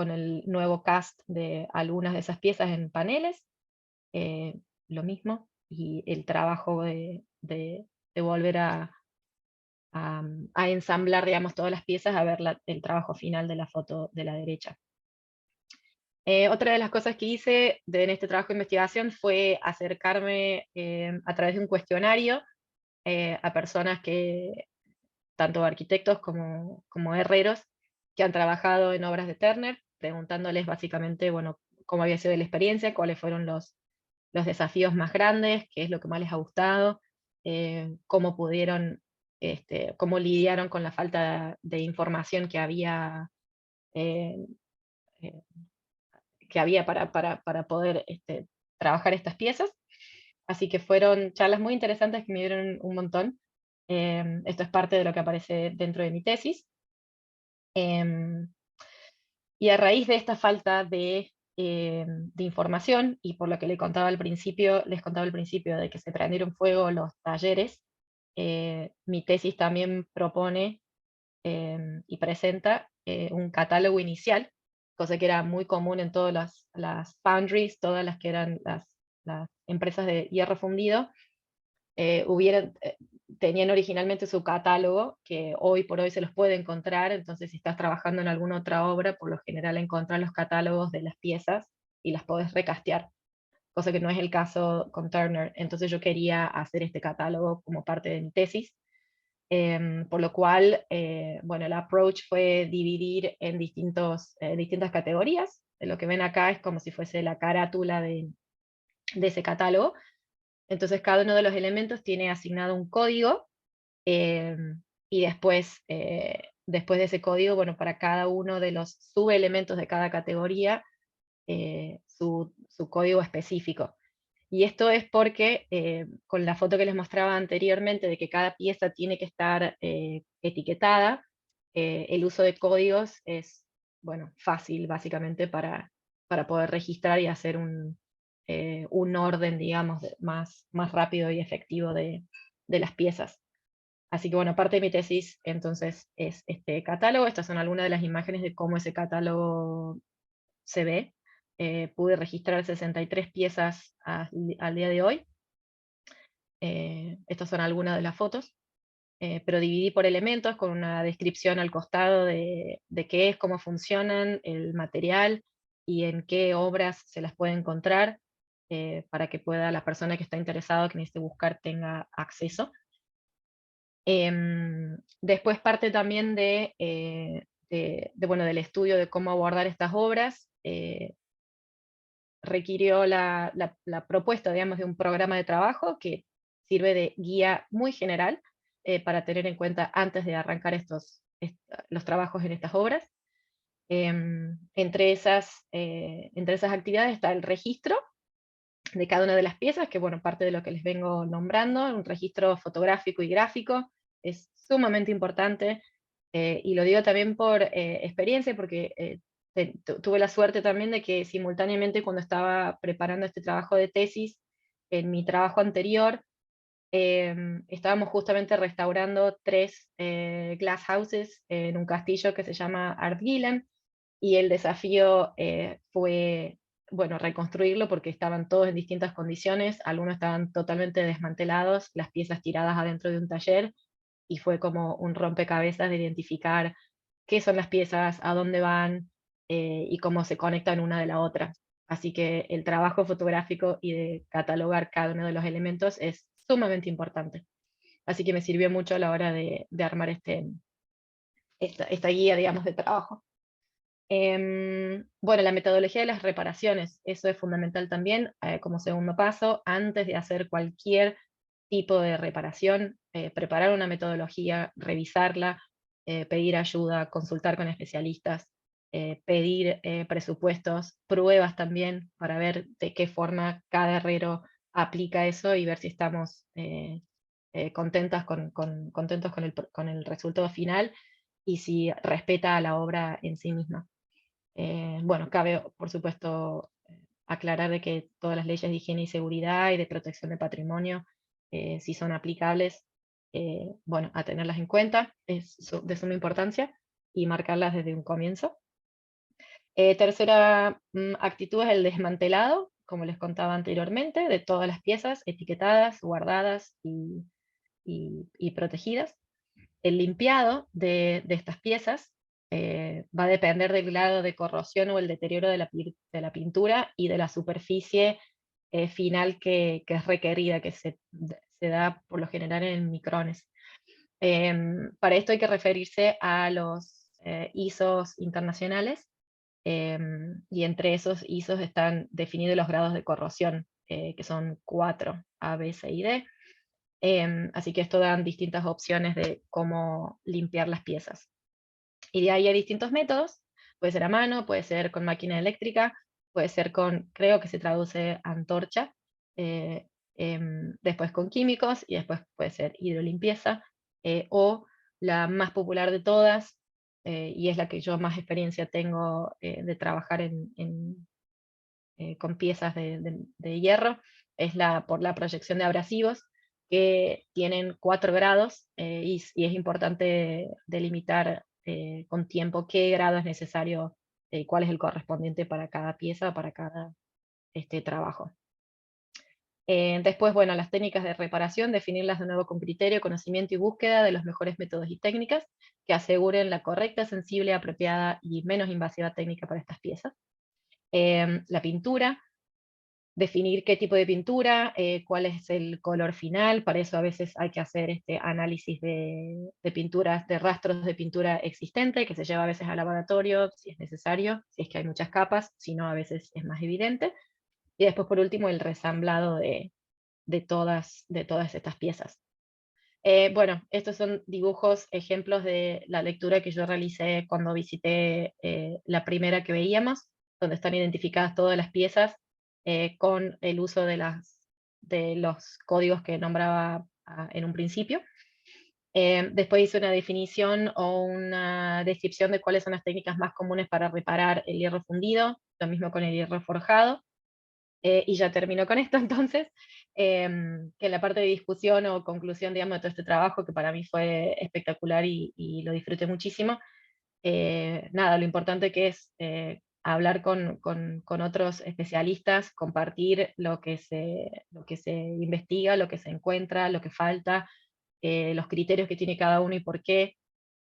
el nuevo cast de algunas de esas piezas en paneles, lo mismo, y el trabajo de volver a ensamblar, digamos, todas las piezas, a ver el trabajo final de la foto de la derecha. Otra de las cosas que hice en este trabajo de investigación fue acercarme a través de un cuestionario a personas tanto arquitectos como herreros, que han trabajado en obras de Turner, preguntándoles básicamente, bueno, cómo había sido la experiencia, cuáles fueron los desafíos más grandes, qué es lo que más les ha gustado, cómo pudieron, cómo lidiaron con la falta de información que había eh, eh, para poder trabajar estas piezas. Así que fueron charlas muy interesantes que me dieron un montón. Esto es parte de lo que aparece dentro de mi tesis. Y a raíz de esta falta de información, y por lo que les contaba al principio de que se prendieron fuego los talleres, mi tesis también propone y presenta un catálogo inicial, cosa que era muy común en todas las foundries, todas las que eran las empresas de hierro fundido, tenían originalmente su catálogo, que hoy por hoy se los puede encontrar. Entonces, si estás trabajando en alguna otra obra, por lo general encontrás los catálogos de las piezas y las podés recastear, cosa que no es el caso con Turner. Entonces yo quería hacer este catálogo como parte de mi tesis, por lo cual, el approach fue dividir en distintas categorías. Lo que ven acá es como si fuese la carátula de ese catálogo. Entonces cada uno de los elementos tiene asignado un código, y después de ese código, para cada uno de los subelementos de cada categoría, su código específico. Y esto es porque, con la foto que les mostraba anteriormente, de que cada pieza tiene que estar etiquetada, el uso de códigos es bueno, fácil básicamente para poder registrar y hacer un orden, digamos, más rápido y efectivo de las piezas. Así que bueno, parte de mi tesis entonces es este catálogo. Estas son algunas de las imágenes de cómo ese catálogo se ve. Pude registrar 63 piezas al día de hoy. Estas son algunas de las fotos. Pero dividí por elementos con una descripción al costado de qué es, cómo funcionan, el material y en qué obras se las puede encontrar, para que pueda la persona que está interesada, que necesite buscar, tenga acceso. Después parte también bueno, del estudio de cómo abordar estas obras. Requirió la propuesta, digamos, de un programa de trabajo que sirve de guía muy general, para tener en cuenta antes de arrancar los trabajos en estas obras. Entre esas actividades está el registro de cada una de las piezas, que bueno, parte de lo que les vengo nombrando, un registro fotográfico y gráfico, es sumamente importante, y lo digo también por experiencia, porque tuve la suerte también de que simultáneamente cuando estaba preparando este trabajo de tesis, en mi trabajo anterior, estábamos justamente restaurando 3 glass houses en un castillo que se llama Ardguilan, y el desafío fue, bueno, reconstruirlo porque estaban todos en distintas condiciones, algunos estaban totalmente desmantelados, las piezas tiradas adentro de un taller, y fue como un rompecabezas de identificar qué son las piezas, a dónde van, y cómo se conectan una de la otra. Así que el trabajo fotográfico y de catalogar cada uno de los elementos es sumamente importante. Así que me sirvió mucho a la hora de armar esta guía, digamos, de trabajo. Bueno, la metodología de las reparaciones, eso es fundamental también, como segundo paso, antes de hacer cualquier tipo de reparación, preparar una metodología, revisarla, pedir ayuda, consultar con especialistas, pedir presupuestos, pruebas también, para ver de qué forma cada herrero aplica eso y ver si estamos contentos con el resultado final y si respeta a la obra en sí misma. Bueno, cabe, por supuesto, aclarar de que todas las leyes de higiene y seguridad y de protección de patrimonio, si son aplicables, bueno, a tenerlas en cuenta, es de suma importancia, y marcarlas desde un comienzo. Tercera actitud es el desmantelado, como les contaba anteriormente, de todas las piezas etiquetadas, guardadas y protegidas. El limpiado de estas piezas va a depender del grado de corrosión o el deterioro de la pintura y de la superficie final que es requerida, que se da por lo general en micrones. Para esto hay que referirse a los ISOs internacionales, y entre esos ISOs están definidos los grados de corrosión, que son 4, A, B, C y D. Así que esto dan distintas opciones de cómo limpiar las piezas. Y de ahí hay distintos métodos, puede ser a mano, puede ser con máquina eléctrica, puede ser con, creo que se traduce antorcha, después con químicos, y después puede ser hidrolimpieza, o la más popular de todas, y es la que yo más experiencia tengo de trabajar con piezas de hierro, es por la proyección de abrasivos, que tienen 4 grados, y es importante delimitar con tiempo qué grado es necesario y cuál es el correspondiente para cada pieza, para cada trabajo. Después, bueno, las técnicas de reparación, definirlas de nuevo con criterio, conocimiento y búsqueda de los mejores métodos y técnicas que aseguren la correcta, sensible, apropiada y menos invasiva técnica para estas piezas. La pintura, definir qué tipo de pintura, cuál es el color final, para eso a veces hay que hacer análisis de pinturas, de rastros de pintura existente, que se lleva a veces al laboratorio, si es necesario, si es que hay muchas capas, si no a veces es más evidente. Y después por último el resamblado de todas estas piezas. Bueno, estos son dibujos, ejemplos de la lectura que yo realicé cuando visité la primera que veíamos, donde están identificadas todas las piezas con el uso de los códigos que nombraba en un principio. Después hice una definición o una descripción de cuáles son las técnicas más comunes para reparar el hierro fundido, lo mismo con el hierro forjado. Y ya termino con esto entonces, que la parte de discusión o conclusión, digamos, de todo este trabajo, que para mí fue espectacular y lo disfruté muchísimo, nada, lo importante que es hablar con otros especialistas, compartir lo que se investiga, lo que se encuentra, lo que falta, los criterios que tiene cada uno y por qué.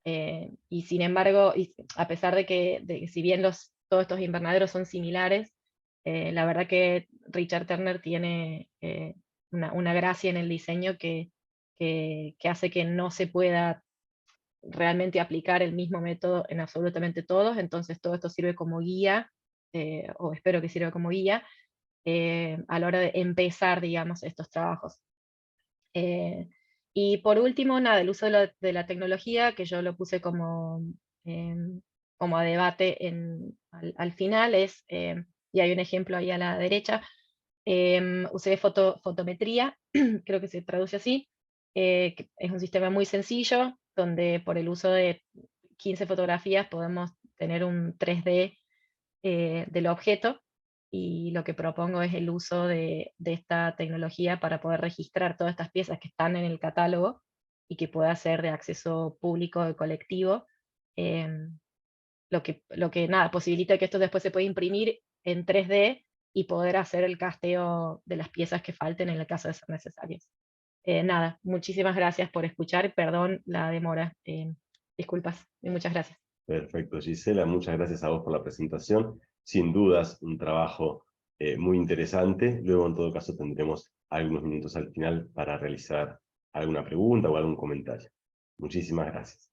Y sin embargo, a pesar de que si bien todos estos invernaderos son similares, la verdad que Richard Turner tiene una gracia en el diseño que hace que no se pueda realmente aplicar el mismo método en absolutamente todos, entonces todo esto sirve como guía, o espero que sirva como guía, a la hora de empezar, digamos, estos trabajos. Y por último, nada, el uso de la tecnología, que yo lo puse como a debate al final, y hay un ejemplo ahí a la derecha, usé fotometría, creo que se traduce así, que es un sistema muy sencillo, donde por el uso de 15 fotografías podemos tener un 3D del objeto, y lo que propongo es el uso de esta tecnología para poder registrar todas estas piezas que están en el catálogo y que pueda ser de acceso público y colectivo, lo que nada, posibilita que esto después se pueda imprimir en 3D y poder hacer el casteo de las piezas que falten en el caso de ser necesarias. Nada, muchísimas gracias por escuchar, perdón la demora, disculpas y muchas gracias. Perfecto, Gisela, muchas gracias a vos por la presentación. Sin dudas, un trabajo muy interesante. Luego, en todo caso, tendremos algunos minutos al final para realizar alguna pregunta o algún comentario. Muchísimas gracias.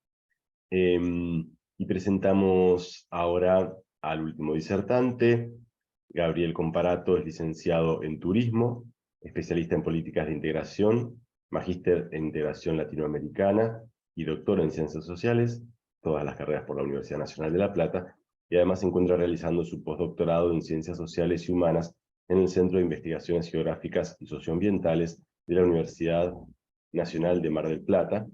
Y presentamos ahora al último disertante. Gabriel Comparato es licenciado en Turismo, especialista en Políticas de Integración, magíster en Integración Latinoamericana y doctor en Ciencias Sociales, todas las carreras por la Universidad Nacional de La Plata, y además se encuentra realizando su postdoctorado en Ciencias Sociales y Humanas en el Centro de Investigaciones Geográficas y Socioambientales de la Universidad Nacional de Mar del Plata.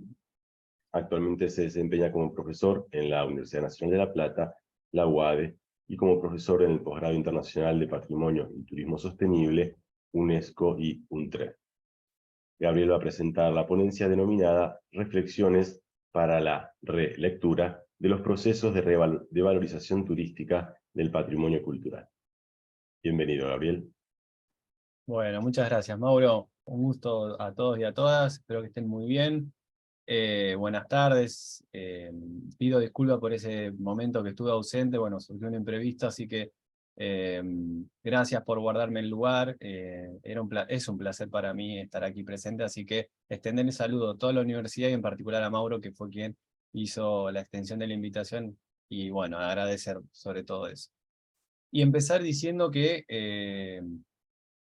Actualmente se desempeña como profesor en la Universidad Nacional de La Plata, la UADE, y como profesor en el Posgrado Internacional de Patrimonio y Turismo Sostenible, UNESCO y UNTRE. Gabriel va a presentar la ponencia denominada Reflexiones para la relectura de los procesos de valorización turística del patrimonio cultural. Bienvenido, Gabriel. Bueno, muchas gracias, Mauro. Un gusto a todos y a todas. Espero que estén muy bien. Buenas tardes. Pido disculpas por ese momento que estuve ausente. Bueno, surgió un imprevisto, así que gracias por guardarme el lugar. Es un placer para mí estar aquí presente, así que extender el saludo a toda la universidad y en particular a Mauro, que fue quien hizo la extensión de la invitación, y bueno, agradecer sobre todo eso. Y empezar diciendo que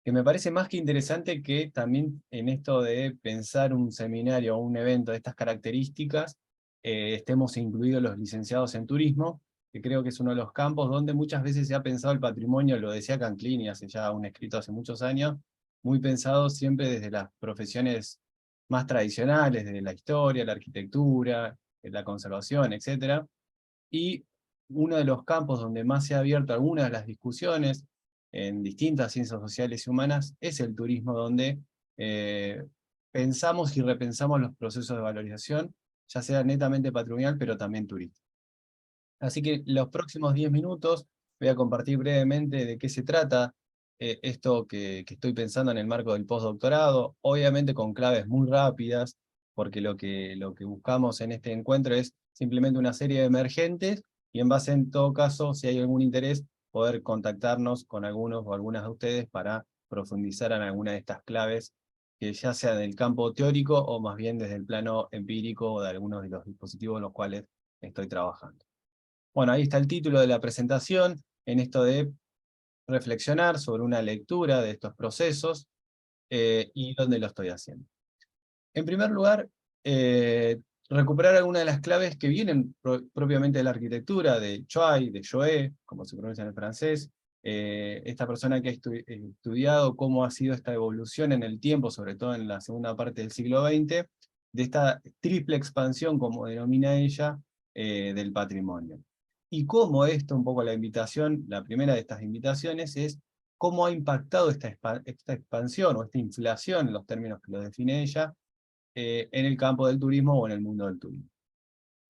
me parece más que interesante que también en esto de pensar un seminario o un evento de estas características, estemos incluidos los licenciados en turismo, que creo que es uno de los campos donde muchas veces se ha pensado el patrimonio, lo decía Canclini hace ya un escrito hace muchos años, muy pensado siempre desde las profesiones más tradicionales, desde la historia, la arquitectura, la conservación, etc. Y uno de los campos donde más se ha abierto algunas de las discusiones en distintas ciencias sociales y humanas es el turismo, donde pensamos y repensamos los procesos de valorización, ya sea netamente patrimonial, pero también turístico. Así que los próximos 10 minutos voy a compartir brevemente de qué se trata esto que estoy pensando en el marco del postdoctorado, obviamente con claves muy rápidas, porque lo que buscamos en este encuentro es simplemente una serie de emergentes, y en base, en todo caso, si hay algún interés, poder contactarnos con algunos o algunas de ustedes para profundizar en alguna de estas claves, que ya sea del campo teórico o más bien desde el plano empírico o de algunos de los dispositivos en los cuales estoy trabajando. Bueno, ahí está el título de la presentación, en esto de reflexionar sobre una lectura de estos procesos y dónde lo estoy haciendo. En primer lugar, recuperar algunas de las claves que vienen propiamente de la arquitectura, de Choi, de Joé, como se pronuncia en el francés, esta persona que ha estudiado cómo ha sido esta evolución en el tiempo, sobre todo en la segunda parte del siglo XX, esta triple expansión, como denomina ella, del patrimonio. Y cómo esto, un poco la invitación, la primera de estas invitaciones es cómo ha impactado esta expansión o esta inflación, en los términos que lo define ella, en el campo del turismo o en el mundo del turismo.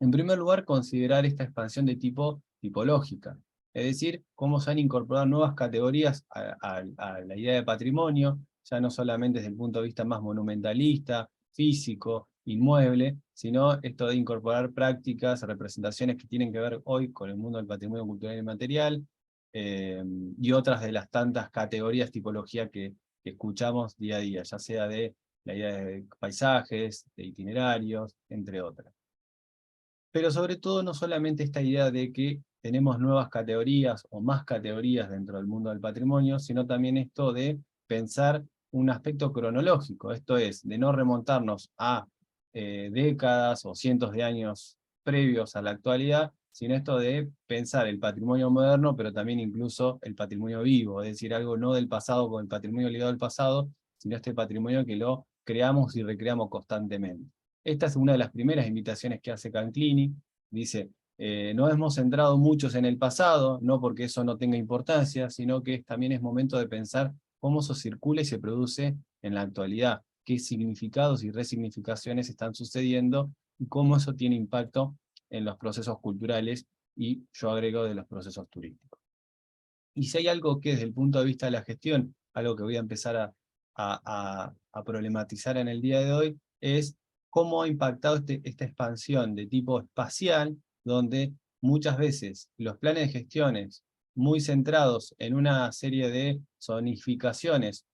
En primer lugar, considerar esta expansión de tipo tipológica, es decir, cómo se han incorporado nuevas categorías a la idea de patrimonio, ya no solamente desde el punto de vista más monumentalista, físico, inmueble, sino esto de incorporar prácticas, representaciones que tienen que ver hoy con el mundo del patrimonio cultural y material, y otras de las tantas categorías, tipología que escuchamos día a día, ya sea de la idea de paisajes, de itinerarios, entre otras. Pero sobre todo no solamente esta idea de que tenemos nuevas categorías o más categorías dentro del mundo del patrimonio, sino también esto de pensar un aspecto cronológico, esto es, de no remontarnos a décadas o cientos de años previos a la actualidad, sino esto de pensar el patrimonio moderno, pero también incluso el patrimonio vivo, es decir, algo no del pasado con el patrimonio ligado al pasado, sino este patrimonio que lo creamos y recreamos constantemente. Esta es una de las primeras invitaciones que hace Canclini. Dice, no hemos centrado muchos en el pasado, no porque eso no tenga importancia, sino que también es momento de pensar cómo eso circula y se produce en la actualidad, qué significados y resignificaciones están sucediendo, y cómo eso tiene impacto en los procesos culturales, y yo agrego de los procesos turísticos. Y si hay algo que desde el punto de vista de la gestión, algo que voy a empezar a problematizar en el día de hoy, es cómo ha impactado esta expansión de tipo espacial, donde muchas veces los planes de gestiones muy centrados en una serie de zonificaciones,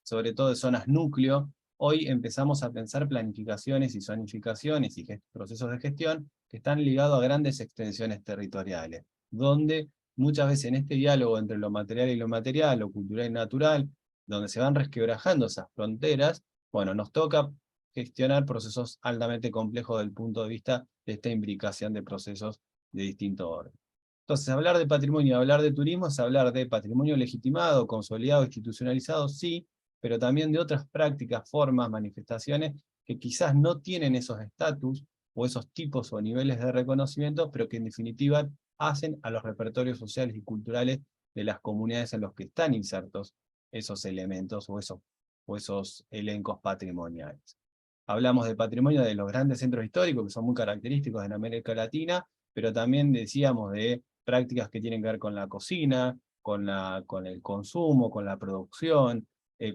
sobre todo de zonas núcleo, hoy empezamos a pensar planificaciones y zonificaciones y procesos de gestión que están ligados a grandes extensiones territoriales, donde muchas veces en este diálogo entre lo material y lo material, lo cultural y natural, donde se van resquebrajando esas fronteras, bueno, nos toca gestionar procesos altamente complejos desde el punto de vista de esta imbricación de procesos de distinto orden. Entonces, hablar de patrimonio, hablar de turismo, es hablar de patrimonio legitimado, consolidado, institucionalizado, sí, pero también de otras prácticas, formas, manifestaciones que quizás no tienen esos estatus o esos tipos o niveles de reconocimiento, pero que en definitiva hacen a los repertorios sociales y culturales de las comunidades en los que están insertos esos elementos o esos elencos patrimoniales. Hablamos de patrimonio de los grandes centros históricos, que son muy característicos en América Latina, pero también decíamos de prácticas que tienen que ver con la cocina, con el consumo, con la producción,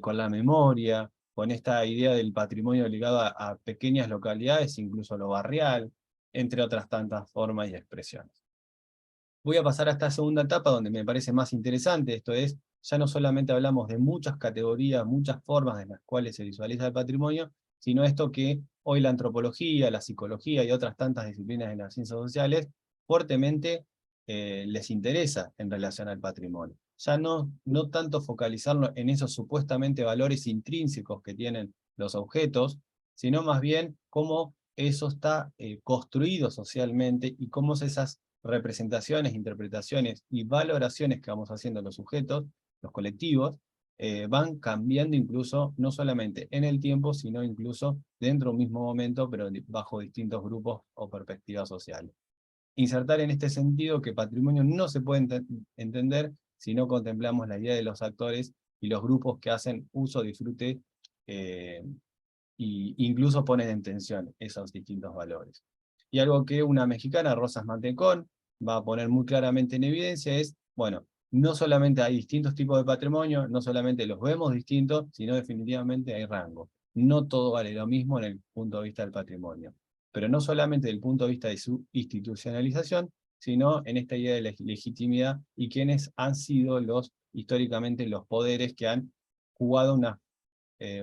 con la memoria, con esta idea del patrimonio ligado a pequeñas localidades, incluso lo barrial, entre otras tantas formas y expresiones. Voy a pasar a esta segunda etapa donde me parece más interesante, esto es, ya no solamente hablamos de muchas categorías, muchas formas en las cuales se visualiza el patrimonio, sino esto que hoy la antropología, la psicología y otras tantas disciplinas de las ciencias sociales fuertemente les interesa en relación al patrimonio. Ya no tanto focalizarlo en esos supuestamente valores intrínsecos que tienen los objetos, sino más bien cómo eso está construido socialmente y cómo esas representaciones, interpretaciones y valoraciones que vamos haciendo los sujetos, los colectivos, van cambiando incluso, no solamente en el tiempo, sino incluso dentro de un mismo momento, pero bajo distintos grupos o perspectivas sociales. Insertar en este sentido que patrimonio no se puede entender si no contemplamos la idea de los actores y los grupos que hacen uso, disfrute, e incluso ponen en tensión esos distintos valores. Y algo que una mexicana, Rosas Mantecón, va a poner muy claramente en evidencia es, bueno, no solamente hay distintos tipos de patrimonio, no solamente los vemos distintos, sino definitivamente hay rango. No todo vale lo mismo en el punto de vista del patrimonio. Pero no solamente desde el punto de vista de su institucionalización, sino en esta idea de la legitimidad y quiénes han sido históricamente los poderes que han jugado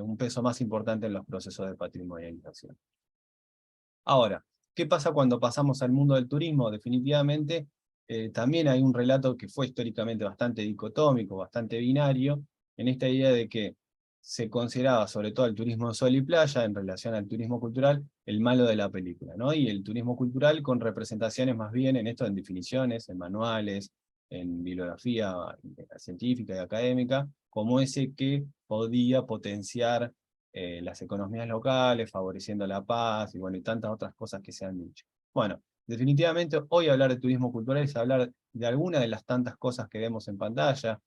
un peso más importante en los procesos de patrimonialización. Ahora, ¿qué pasa cuando pasamos al mundo del turismo? Definitivamente también hay un relato que fue históricamente bastante dicotómico, bastante binario, en esta idea de que se consideraba, sobre todo el turismo de sol y playa, en relación al turismo cultural, el malo de la película, ¿no? Y el turismo cultural con representaciones más bien en esto, en definiciones, en manuales, en bibliografía científica y académica, como ese que podía potenciar las economías locales, favoreciendo la paz, y bueno, y tantas otras cosas que se han dicho. Bueno, definitivamente hoy hablar de turismo cultural es hablar de alguna de las tantas cosas que vemos en pantalla,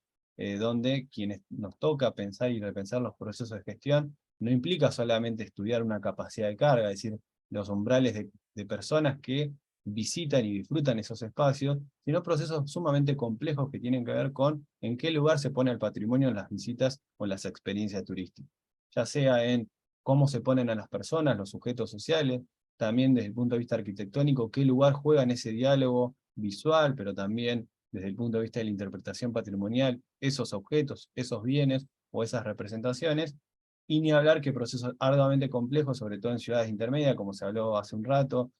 donde quienes nos toca pensar y repensar los procesos de gestión, no implica solamente estudiar una capacidad de carga, es decir, los umbrales de personas que visitan y disfrutan esos espacios, sino procesos sumamente complejos que tienen que ver con en qué lugar se pone el patrimonio en las visitas o en las experiencias turísticas, ya sea en cómo se ponen a las personas, los sujetos sociales, también desde el punto de vista arquitectónico, qué lugar juega en ese diálogo visual, pero también desde el punto de vista de la interpretación patrimonial, esos objetos, esos bienes o esas representaciones, y ni hablar que procesos arduamente complejos, sobre todo en ciudades intermedias, como se habló hace un rato,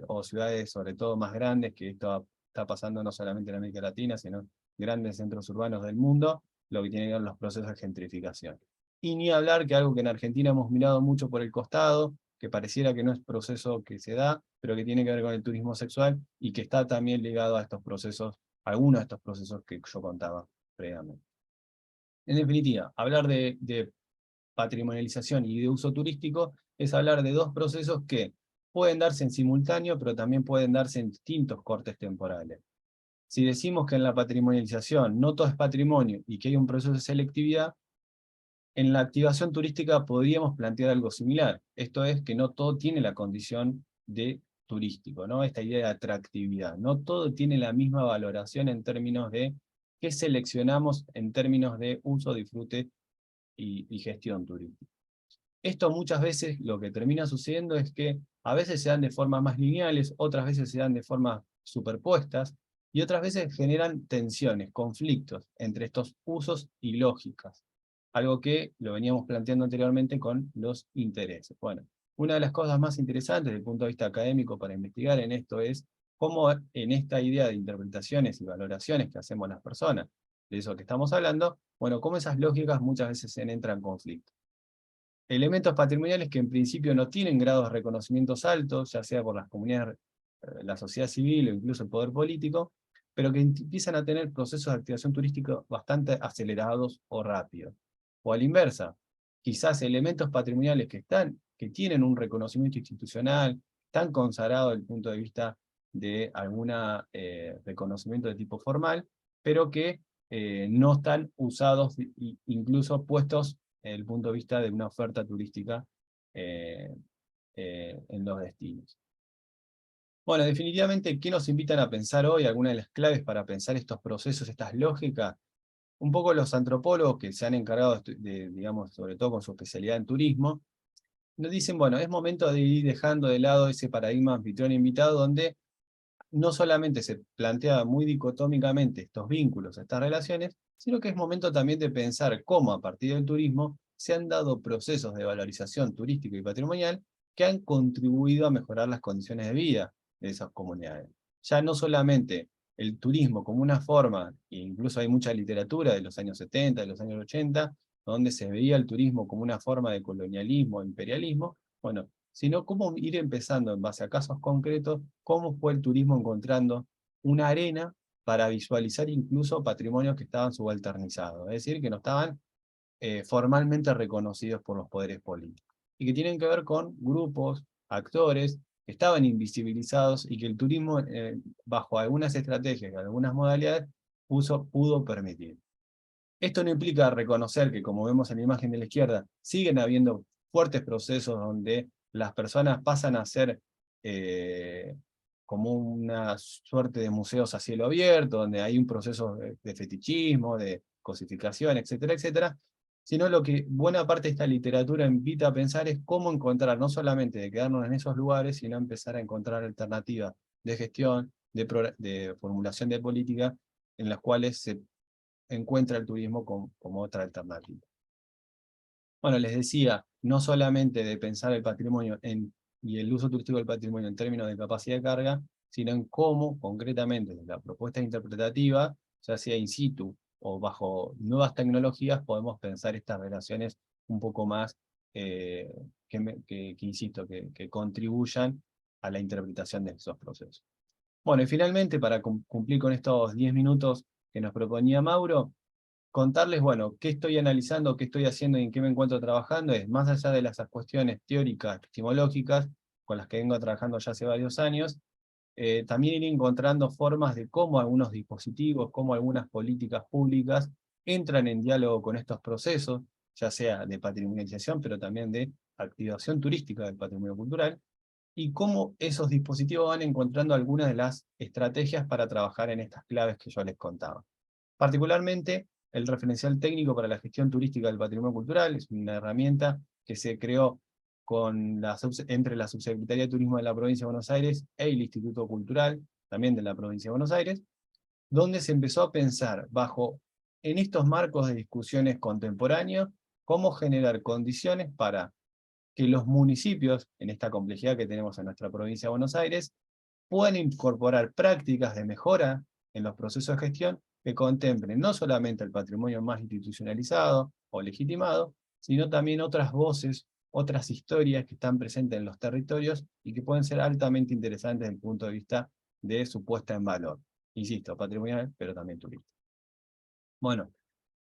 o ciudades sobre todo más grandes, que esto está pasando no solamente en América Latina, sino en grandes centros urbanos del mundo, lo que tiene que ver con los procesos de gentrificación. Y ni hablar que algo que en Argentina hemos mirado mucho por el costado, que pareciera que no es proceso que se da, pero que tiene que ver con el turismo sexual, y que está también ligado a estos procesos, algunos de estos procesos que yo contaba previamente. En definitiva, hablar de patrimonialización y de uso turístico es hablar de dos procesos que pueden darse en simultáneo, pero también pueden darse en distintos cortes temporales. Si decimos que en la patrimonialización no todo es patrimonio y que hay un proceso de selectividad, en la activación turística podríamos plantear algo similar. Esto es que no todo tiene la condición de turístico, ¿no? Esta idea de atractividad. No todo tiene la misma valoración en términos de qué seleccionamos en términos de uso, disfrute y gestión turística. Esto muchas veces lo que termina sucediendo es que a veces se dan de formas más lineales, otras veces se dan de formas superpuestas, y otras veces generan tensiones, conflictos entre estos usos y lógicas. Algo que lo veníamos planteando anteriormente con los intereses. Bueno, una de las cosas más interesantes desde el punto de vista académico para investigar en esto es cómo en esta idea de interpretaciones y valoraciones que hacemos las personas, de eso que estamos hablando, bueno, cómo esas lógicas muchas veces entran en conflicto. Elementos patrimoniales que en principio no tienen grados de reconocimientos altos, ya sea por las comunidades, la sociedad civil o incluso el poder político, pero que empiezan a tener procesos de activación turística bastante acelerados o rápidos. O a la inversa, quizás elementos patrimoniales que tienen un reconocimiento institucional, están consagrados desde el punto de vista de algún reconocimiento de tipo formal, pero que no están usados, incluso puestos desde el punto de vista de una oferta turística en los destinos. Bueno, definitivamente, ¿qué nos invitan a pensar hoy? Algunas de las claves para pensar estos procesos, estas lógicas. Un poco los antropólogos que se han encargado, digamos, sobre todo con su especialidad en turismo, nos dicen, bueno, es momento de ir dejando de lado ese paradigma anfitrión-invitado, donde no solamente se plantea muy dicotómicamente estos vínculos, estas relaciones, sino que es momento también de pensar cómo a partir del turismo se han dado procesos de valorización turística y patrimonial que han contribuido a mejorar las condiciones de vida de esas comunidades. Ya no solamente el turismo como una forma, e incluso hay mucha literatura de los años 70, de los años 80, donde se veía el turismo como una forma de colonialismo, imperialismo, bueno, sino cómo ir empezando en base a casos concretos, cómo fue el turismo encontrando una arena para visualizar incluso patrimonios que estaban subalternizados, es decir, que no estaban formalmente reconocidos por los poderes políticos, y que tienen que ver con grupos, actores, que estaban invisibilizados y que el turismo, bajo algunas estrategias y algunas modalidades, pudo permitir. Esto no implica reconocer que, como vemos en la imagen de la izquierda, siguen habiendo fuertes procesos donde las personas pasan a ser como una suerte de museos a cielo abierto, donde hay un proceso de fetichismo, de cosificación, etcétera, etcétera, sino lo que buena parte de esta literatura invita a pensar es cómo encontrar, no solamente de quedarnos en esos lugares, sino empezar a encontrar alternativas de gestión, de formulación de política, en las cuales se encuentra el turismo como otra alternativa. Bueno, les decía, no solamente de pensar el patrimonio y el uso turístico del patrimonio en términos de capacidad de carga, sino en cómo, concretamente, desde la propuesta interpretativa, ya sea in situ o bajo nuevas tecnologías, podemos pensar estas relaciones un poco más, insisto, que contribuyan a la interpretación de esos procesos. Bueno, y finalmente, para cumplir con estos 10 minutos que nos proponía Mauro, contarles, bueno, qué estoy analizando, qué estoy haciendo y en qué me encuentro trabajando, es más allá de las cuestiones teóricas, epistemológicas, con las que vengo trabajando ya hace varios años, también ir encontrando formas de cómo algunos dispositivos, cómo algunas políticas públicas entran en diálogo con estos procesos, ya sea de patrimonialización, pero también de activación turística del patrimonio cultural, y cómo esos dispositivos van encontrando algunas de las estrategias para trabajar en estas claves que yo les contaba. Particularmente, el referencial técnico para la gestión turística del patrimonio cultural es una herramienta que se creó entre la Subsecretaría de Turismo de la Provincia de Buenos Aires e el Instituto Cultural, también de la Provincia de Buenos Aires, donde se empezó a pensar en estos marcos de discusiones contemporáneos, cómo generar condiciones para que los municipios, en esta complejidad que tenemos en nuestra provincia de Buenos Aires, puedan incorporar prácticas de mejora en los procesos de gestión que contemplen no solamente el patrimonio más institucionalizado o legitimado, sino también otras voces, otras historias que están presentes en los territorios y que pueden ser altamente interesantes desde el punto de vista de su puesta en valor. Insisto, patrimonial, pero también turístico. Bueno,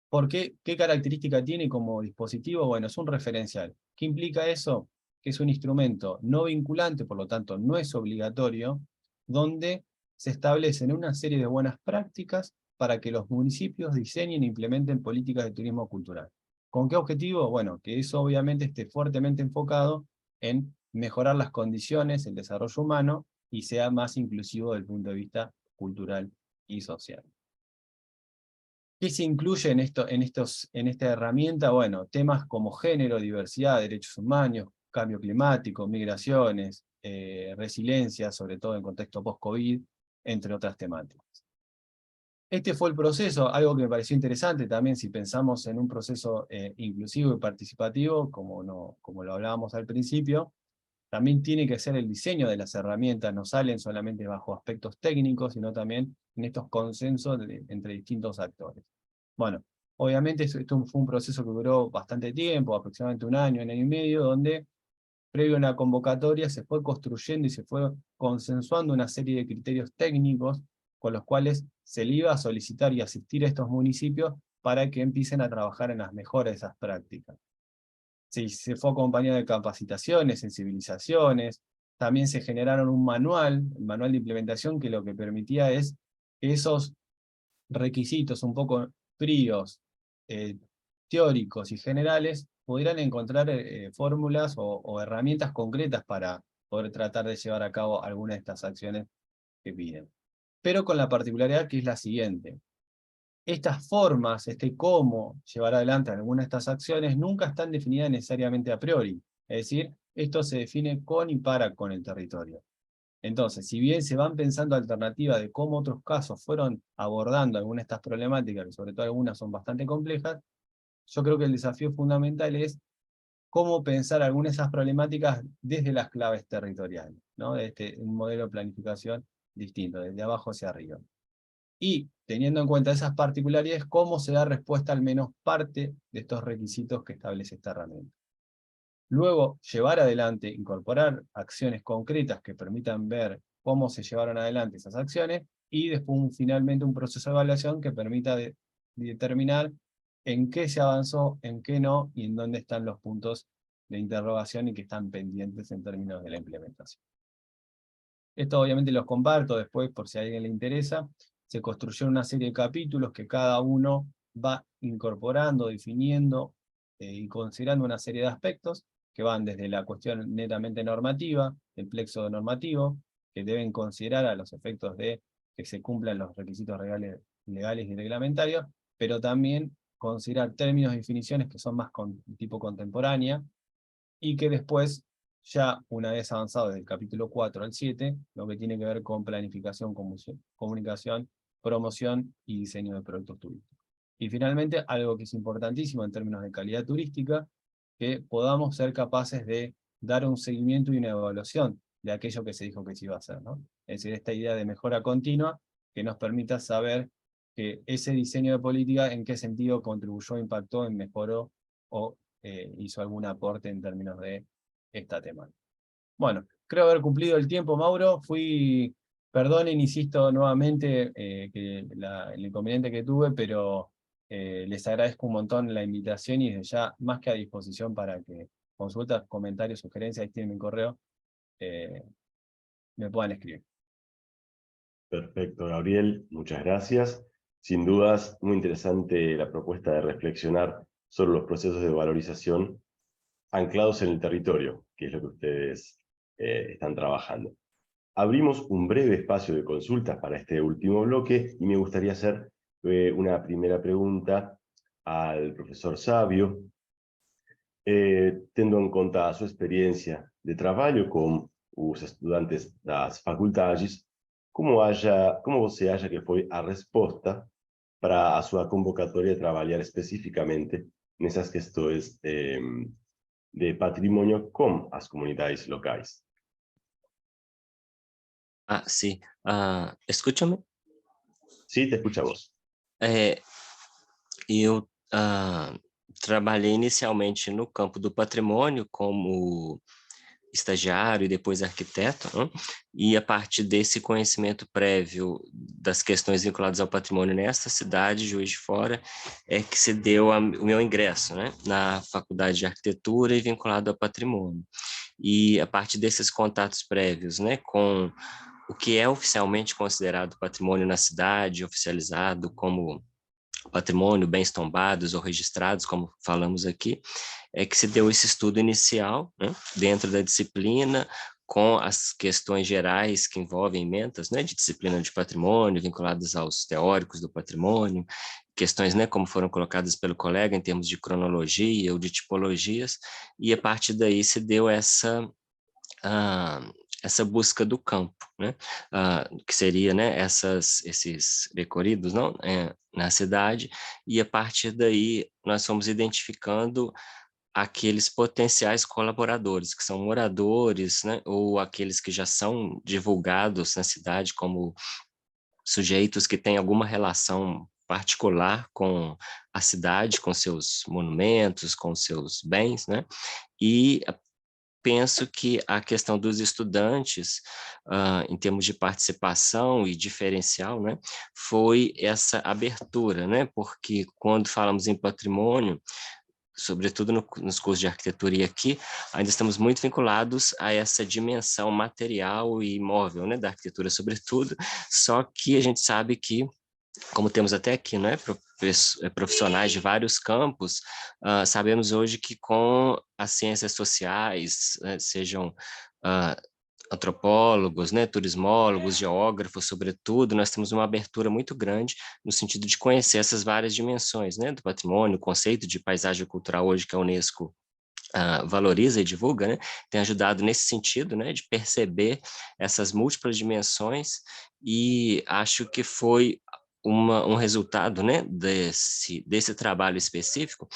¿por qué? ¿Qué característica tiene como dispositivo? Bueno, es un referencial. ¿Qué implica eso? Que es un instrumento no vinculante, por lo tanto no es obligatorio, donde se establecen una serie de buenas prácticas para que los municipios diseñen e implementen políticas de turismo cultural. ¿Con qué objetivo? Bueno, que eso obviamente esté fuertemente enfocado en mejorar las condiciones, el desarrollo humano, y sea más inclusivo desde el punto de vista cultural y social. ¿Qué se incluye en esta herramienta? Bueno, temas como género, diversidad, derechos humanos, cambio climático, migraciones, resiliencia, sobre todo en contexto post-COVID, entre otras temáticas. Este fue el proceso, algo que me pareció interesante también si pensamos en un proceso inclusivo y participativo, como lo hablábamos al principio, también tiene que ser el diseño de las herramientas, no salen solamente bajo aspectos técnicos, sino también en estos consensos entre distintos actores. Bueno, obviamente esto fue un proceso que duró bastante tiempo, aproximadamente un año y medio, donde previo a una convocatoria se fue construyendo y se fue consensuando una serie de criterios técnicos con los cuales se le iba a solicitar y asistir a estos municipios para que empiecen a trabajar en las mejoras de esas prácticas. Sí, se fue acompañado de capacitaciones, sensibilizaciones, también se generaron un manual, el manual de implementación, que lo que permitía es que esos requisitos un poco fríos, teóricos y generales, pudieran encontrar fórmulas o herramientas concretas para poder tratar de llevar a cabo alguna de estas acciones que piden. Pero con la particularidad que es la siguiente: estas formas, cómo llevar adelante alguna de estas acciones, nunca están definidas necesariamente a priori. Es decir, esto se define con y con el territorio. Entonces, si bien se van pensando alternativas de cómo otros casos fueron abordando algunas de estas problemáticas, que sobre todo algunas son bastante complejas, yo creo que el desafío fundamental es cómo pensar algunas de esas problemáticas desde las claves territoriales, ¿no? Un modelo de planificación distinto, desde abajo hacia arriba. Y, teniendo en cuenta esas particularidades, cómo se da respuesta al menos parte de estos requisitos que establece esta herramienta. Luego, llevar adelante, incorporar acciones concretas que permitan ver cómo se llevaron adelante esas acciones, y después finalmente un proceso de evaluación que permita determinar en qué se avanzó, en qué no, y en dónde están los puntos de interrogación y que están pendientes en términos de la implementación. Esto obviamente los comparto después por si a alguien le interesa. Se construyeron una serie de capítulos que cada uno va incorporando, definiendo y considerando una serie de aspectos que van desde la cuestión netamente normativa, el plexo normativo, que deben considerar a los efectos de que se cumplan los requisitos legales y reglamentarios, pero también considerar términos y definiciones que son más tipo contemporánea, y que después, ya una vez avanzado desde el capítulo 4 al 7, lo que tiene que ver con planificación, comunicación, promoción y diseño de productos turísticos. Y finalmente, algo que es importantísimo en términos de calidad turística, que podamos ser capaces de dar un seguimiento y una evaluación de aquello que se dijo que se iba a hacer, ¿no? Es decir, esta idea de mejora continua que nos permita saber que ese diseño de política en qué sentido contribuyó, impactó, mejoró o hizo algún aporte en términos de esta temática. Bueno, creo haber cumplido el tiempo, Mauro. Perdonen, insisto nuevamente, el inconveniente que tuve, pero Les agradezco un montón la invitación y desde ya más que a disposición para que consultas, comentarios, sugerencias, ahí tienen mi correo, me puedan escribir. Perfecto, Gabriel, muchas gracias. Sin dudas, muy interesante la propuesta de reflexionar sobre los procesos de valorización anclados en el territorio, que es lo que ustedes están trabajando. Abrimos un breve espacio de consultas para este último bloque y me gustaría hacer una primera pregunta al profesor Savio, tendo em conta a sua experiência de trabalho com os estudantes das faculdades, como você acha que foi a resposta para a sua convocatória de trabalhar especificamente nessas questões de patrimônio com as comunidades locais? Ah, sí. Escúchame. Sí, te escuchamos. Eu trabalhei inicialmente no campo do patrimônio como estagiário e depois arquiteto, né? E a partir desse conhecimento prévio das questões vinculadas ao patrimônio nesta cidade, Juiz de Fora, é que se deu o meu ingresso, né? Na Faculdade de Arquitetura e vinculado ao patrimônio. E a partir desses contatos prévios, né, com o que é oficialmente considerado patrimônio na cidade, oficializado como patrimônio, bens tombados ou registrados, como falamos aqui, é que se deu esse estudo inicial, né, dentro da disciplina, com as questões gerais que envolvem emendas, né, de disciplina de patrimônio, vinculadas aos teóricos do patrimônio, questões, né, como foram colocadas pelo colega em termos de cronologia ou de tipologias, e a partir daí se deu essa busca do campo, né? Que seria, né, esses recorridos não? Na cidade, e a partir daí nós fomos identificando aqueles potenciais colaboradores, que são moradores, né, ou aqueles que já são divulgados na cidade como sujeitos que têm alguma relação particular com a cidade, com seus monumentos, com seus bens, né? E penso que a questão dos estudantes, em termos de participação e diferencial, né, foi essa abertura, né, porque quando falamos em patrimônio, sobretudo nos cursos de arquitetura e aqui, ainda estamos muito vinculados a essa dimensão material e imóvel, né, da arquitetura sobretudo, só que a gente sabe que, como temos até aqui, né, profissionais de vários campos, sabemos hoje que com as ciências sociais, né, sejam antropólogos, né, turismólogos, geógrafos, sobretudo, nós temos uma abertura muito grande no sentido de conhecer essas várias dimensões, né, do patrimônio, o conceito de paisagem cultural hoje que a Unesco valoriza e divulga, né, tem ajudado nesse sentido, né, de perceber essas múltiplas dimensões, e acho que foi um resultado, né, desse trabalho específico,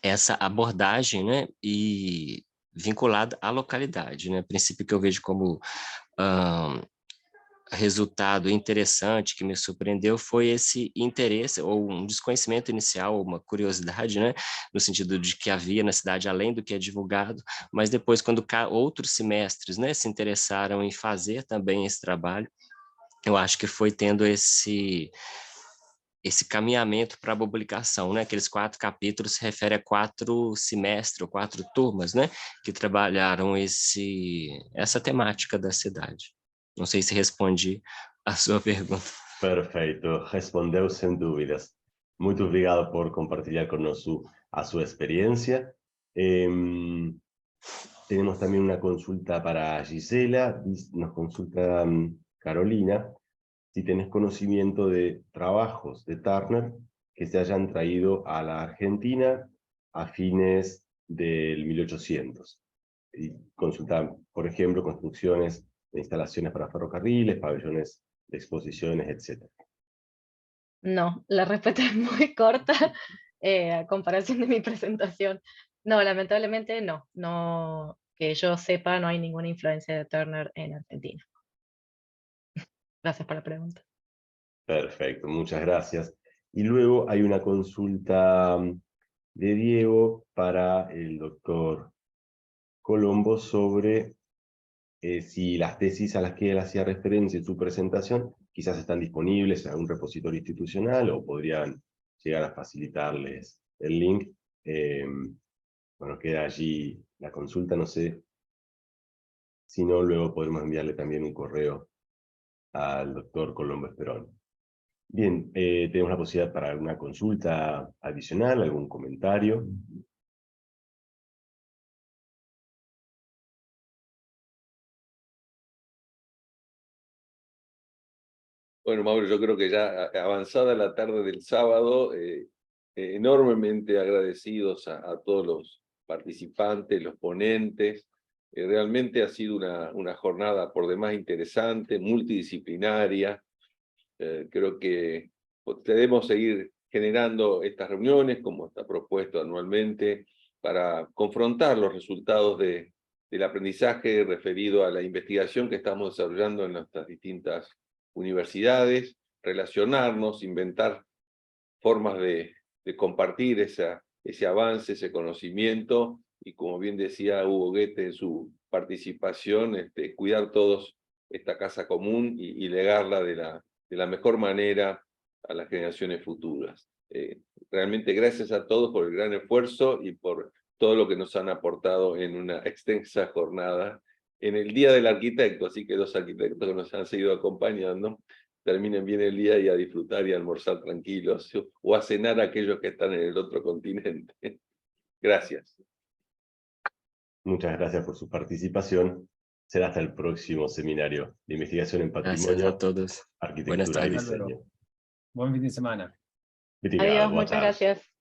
essa abordagem, né, e vinculada à localidade, né, princípio que eu vejo como resultado interessante que me surpreendeu foi esse interesse ou um desconhecimento inicial, uma curiosidade, né, no sentido de que havia na cidade além do que é divulgado, mas depois quando outros semestres, né, se interessaram em fazer também esse trabalho, eu acho que foi tendo esse caminhamento para a publicação, né? Aqueles 4 capítulos se refere a 4 semestres, ou 4 turmas, né? Que trabalharam essa temática da cidade. Não sei se respondi a sua pergunta. Perfeito, respondeu sem dúvidas. Muito obrigado por compartilhar conosco a sua experiência. Tenemos también una consulta para Gisela, nos consulta Carolina, si tenés conocimiento de trabajos de Turner que se hayan traído a la Argentina a fines del 1800. Y consulta, por ejemplo, construcciones de instalaciones para ferrocarriles, pabellones de exposiciones, etc. No, la respuesta es muy corta a comparación de mi presentación. No, lamentablemente no. No, que yo sepa, no hay ninguna influencia de Turner en Argentina. Gracias por la pregunta. Perfecto, muchas gracias. Y luego hay una consulta de Diego para el doctor Colombo sobre si las tesis a las que él hacía referencia en su presentación quizás están disponibles en algún repositorio institucional o podrían llegar a facilitarles el link. Bueno, queda allí la consulta, no sé. Si no, luego podemos enviarle también un correo al doctor Colombo Esperón. Bien, tenemos la posibilidad para alguna consulta adicional, algún comentario. Bueno, Mauro, yo creo que ya avanzada la tarde del sábado, enormemente agradecidos a todos los participantes, los ponentes. Realmente ha sido una jornada por demás interesante, multidisciplinaria. Creo que debemos seguir generando estas reuniones, como está propuesto anualmente, para confrontar los resultados del aprendizaje referido a la investigación que estamos desarrollando en nuestras distintas universidades, relacionarnos, inventar formas de compartir ese avance, ese conocimiento, y como bien decía Hugo Goethe en su participación, cuidar todos esta casa común y legarla de la mejor manera a las generaciones futuras. Realmente gracias a todos por el gran esfuerzo y por todo lo que nos han aportado en una extensa jornada en el Día del Arquitecto, así que los arquitectos que nos han seguido acompañando, terminen bien el día y a disfrutar y a almorzar tranquilos, o a cenar a aquellos que están en el otro continente. Gracias. Muchas gracias por su participación. Será hasta el próximo seminario de investigación en Gracias patrimonio, a todos. Buenas arquitectura y tardes. diseño. Buen fin de semana. Obrigado, Adiós, boa muchas tarde. gracias.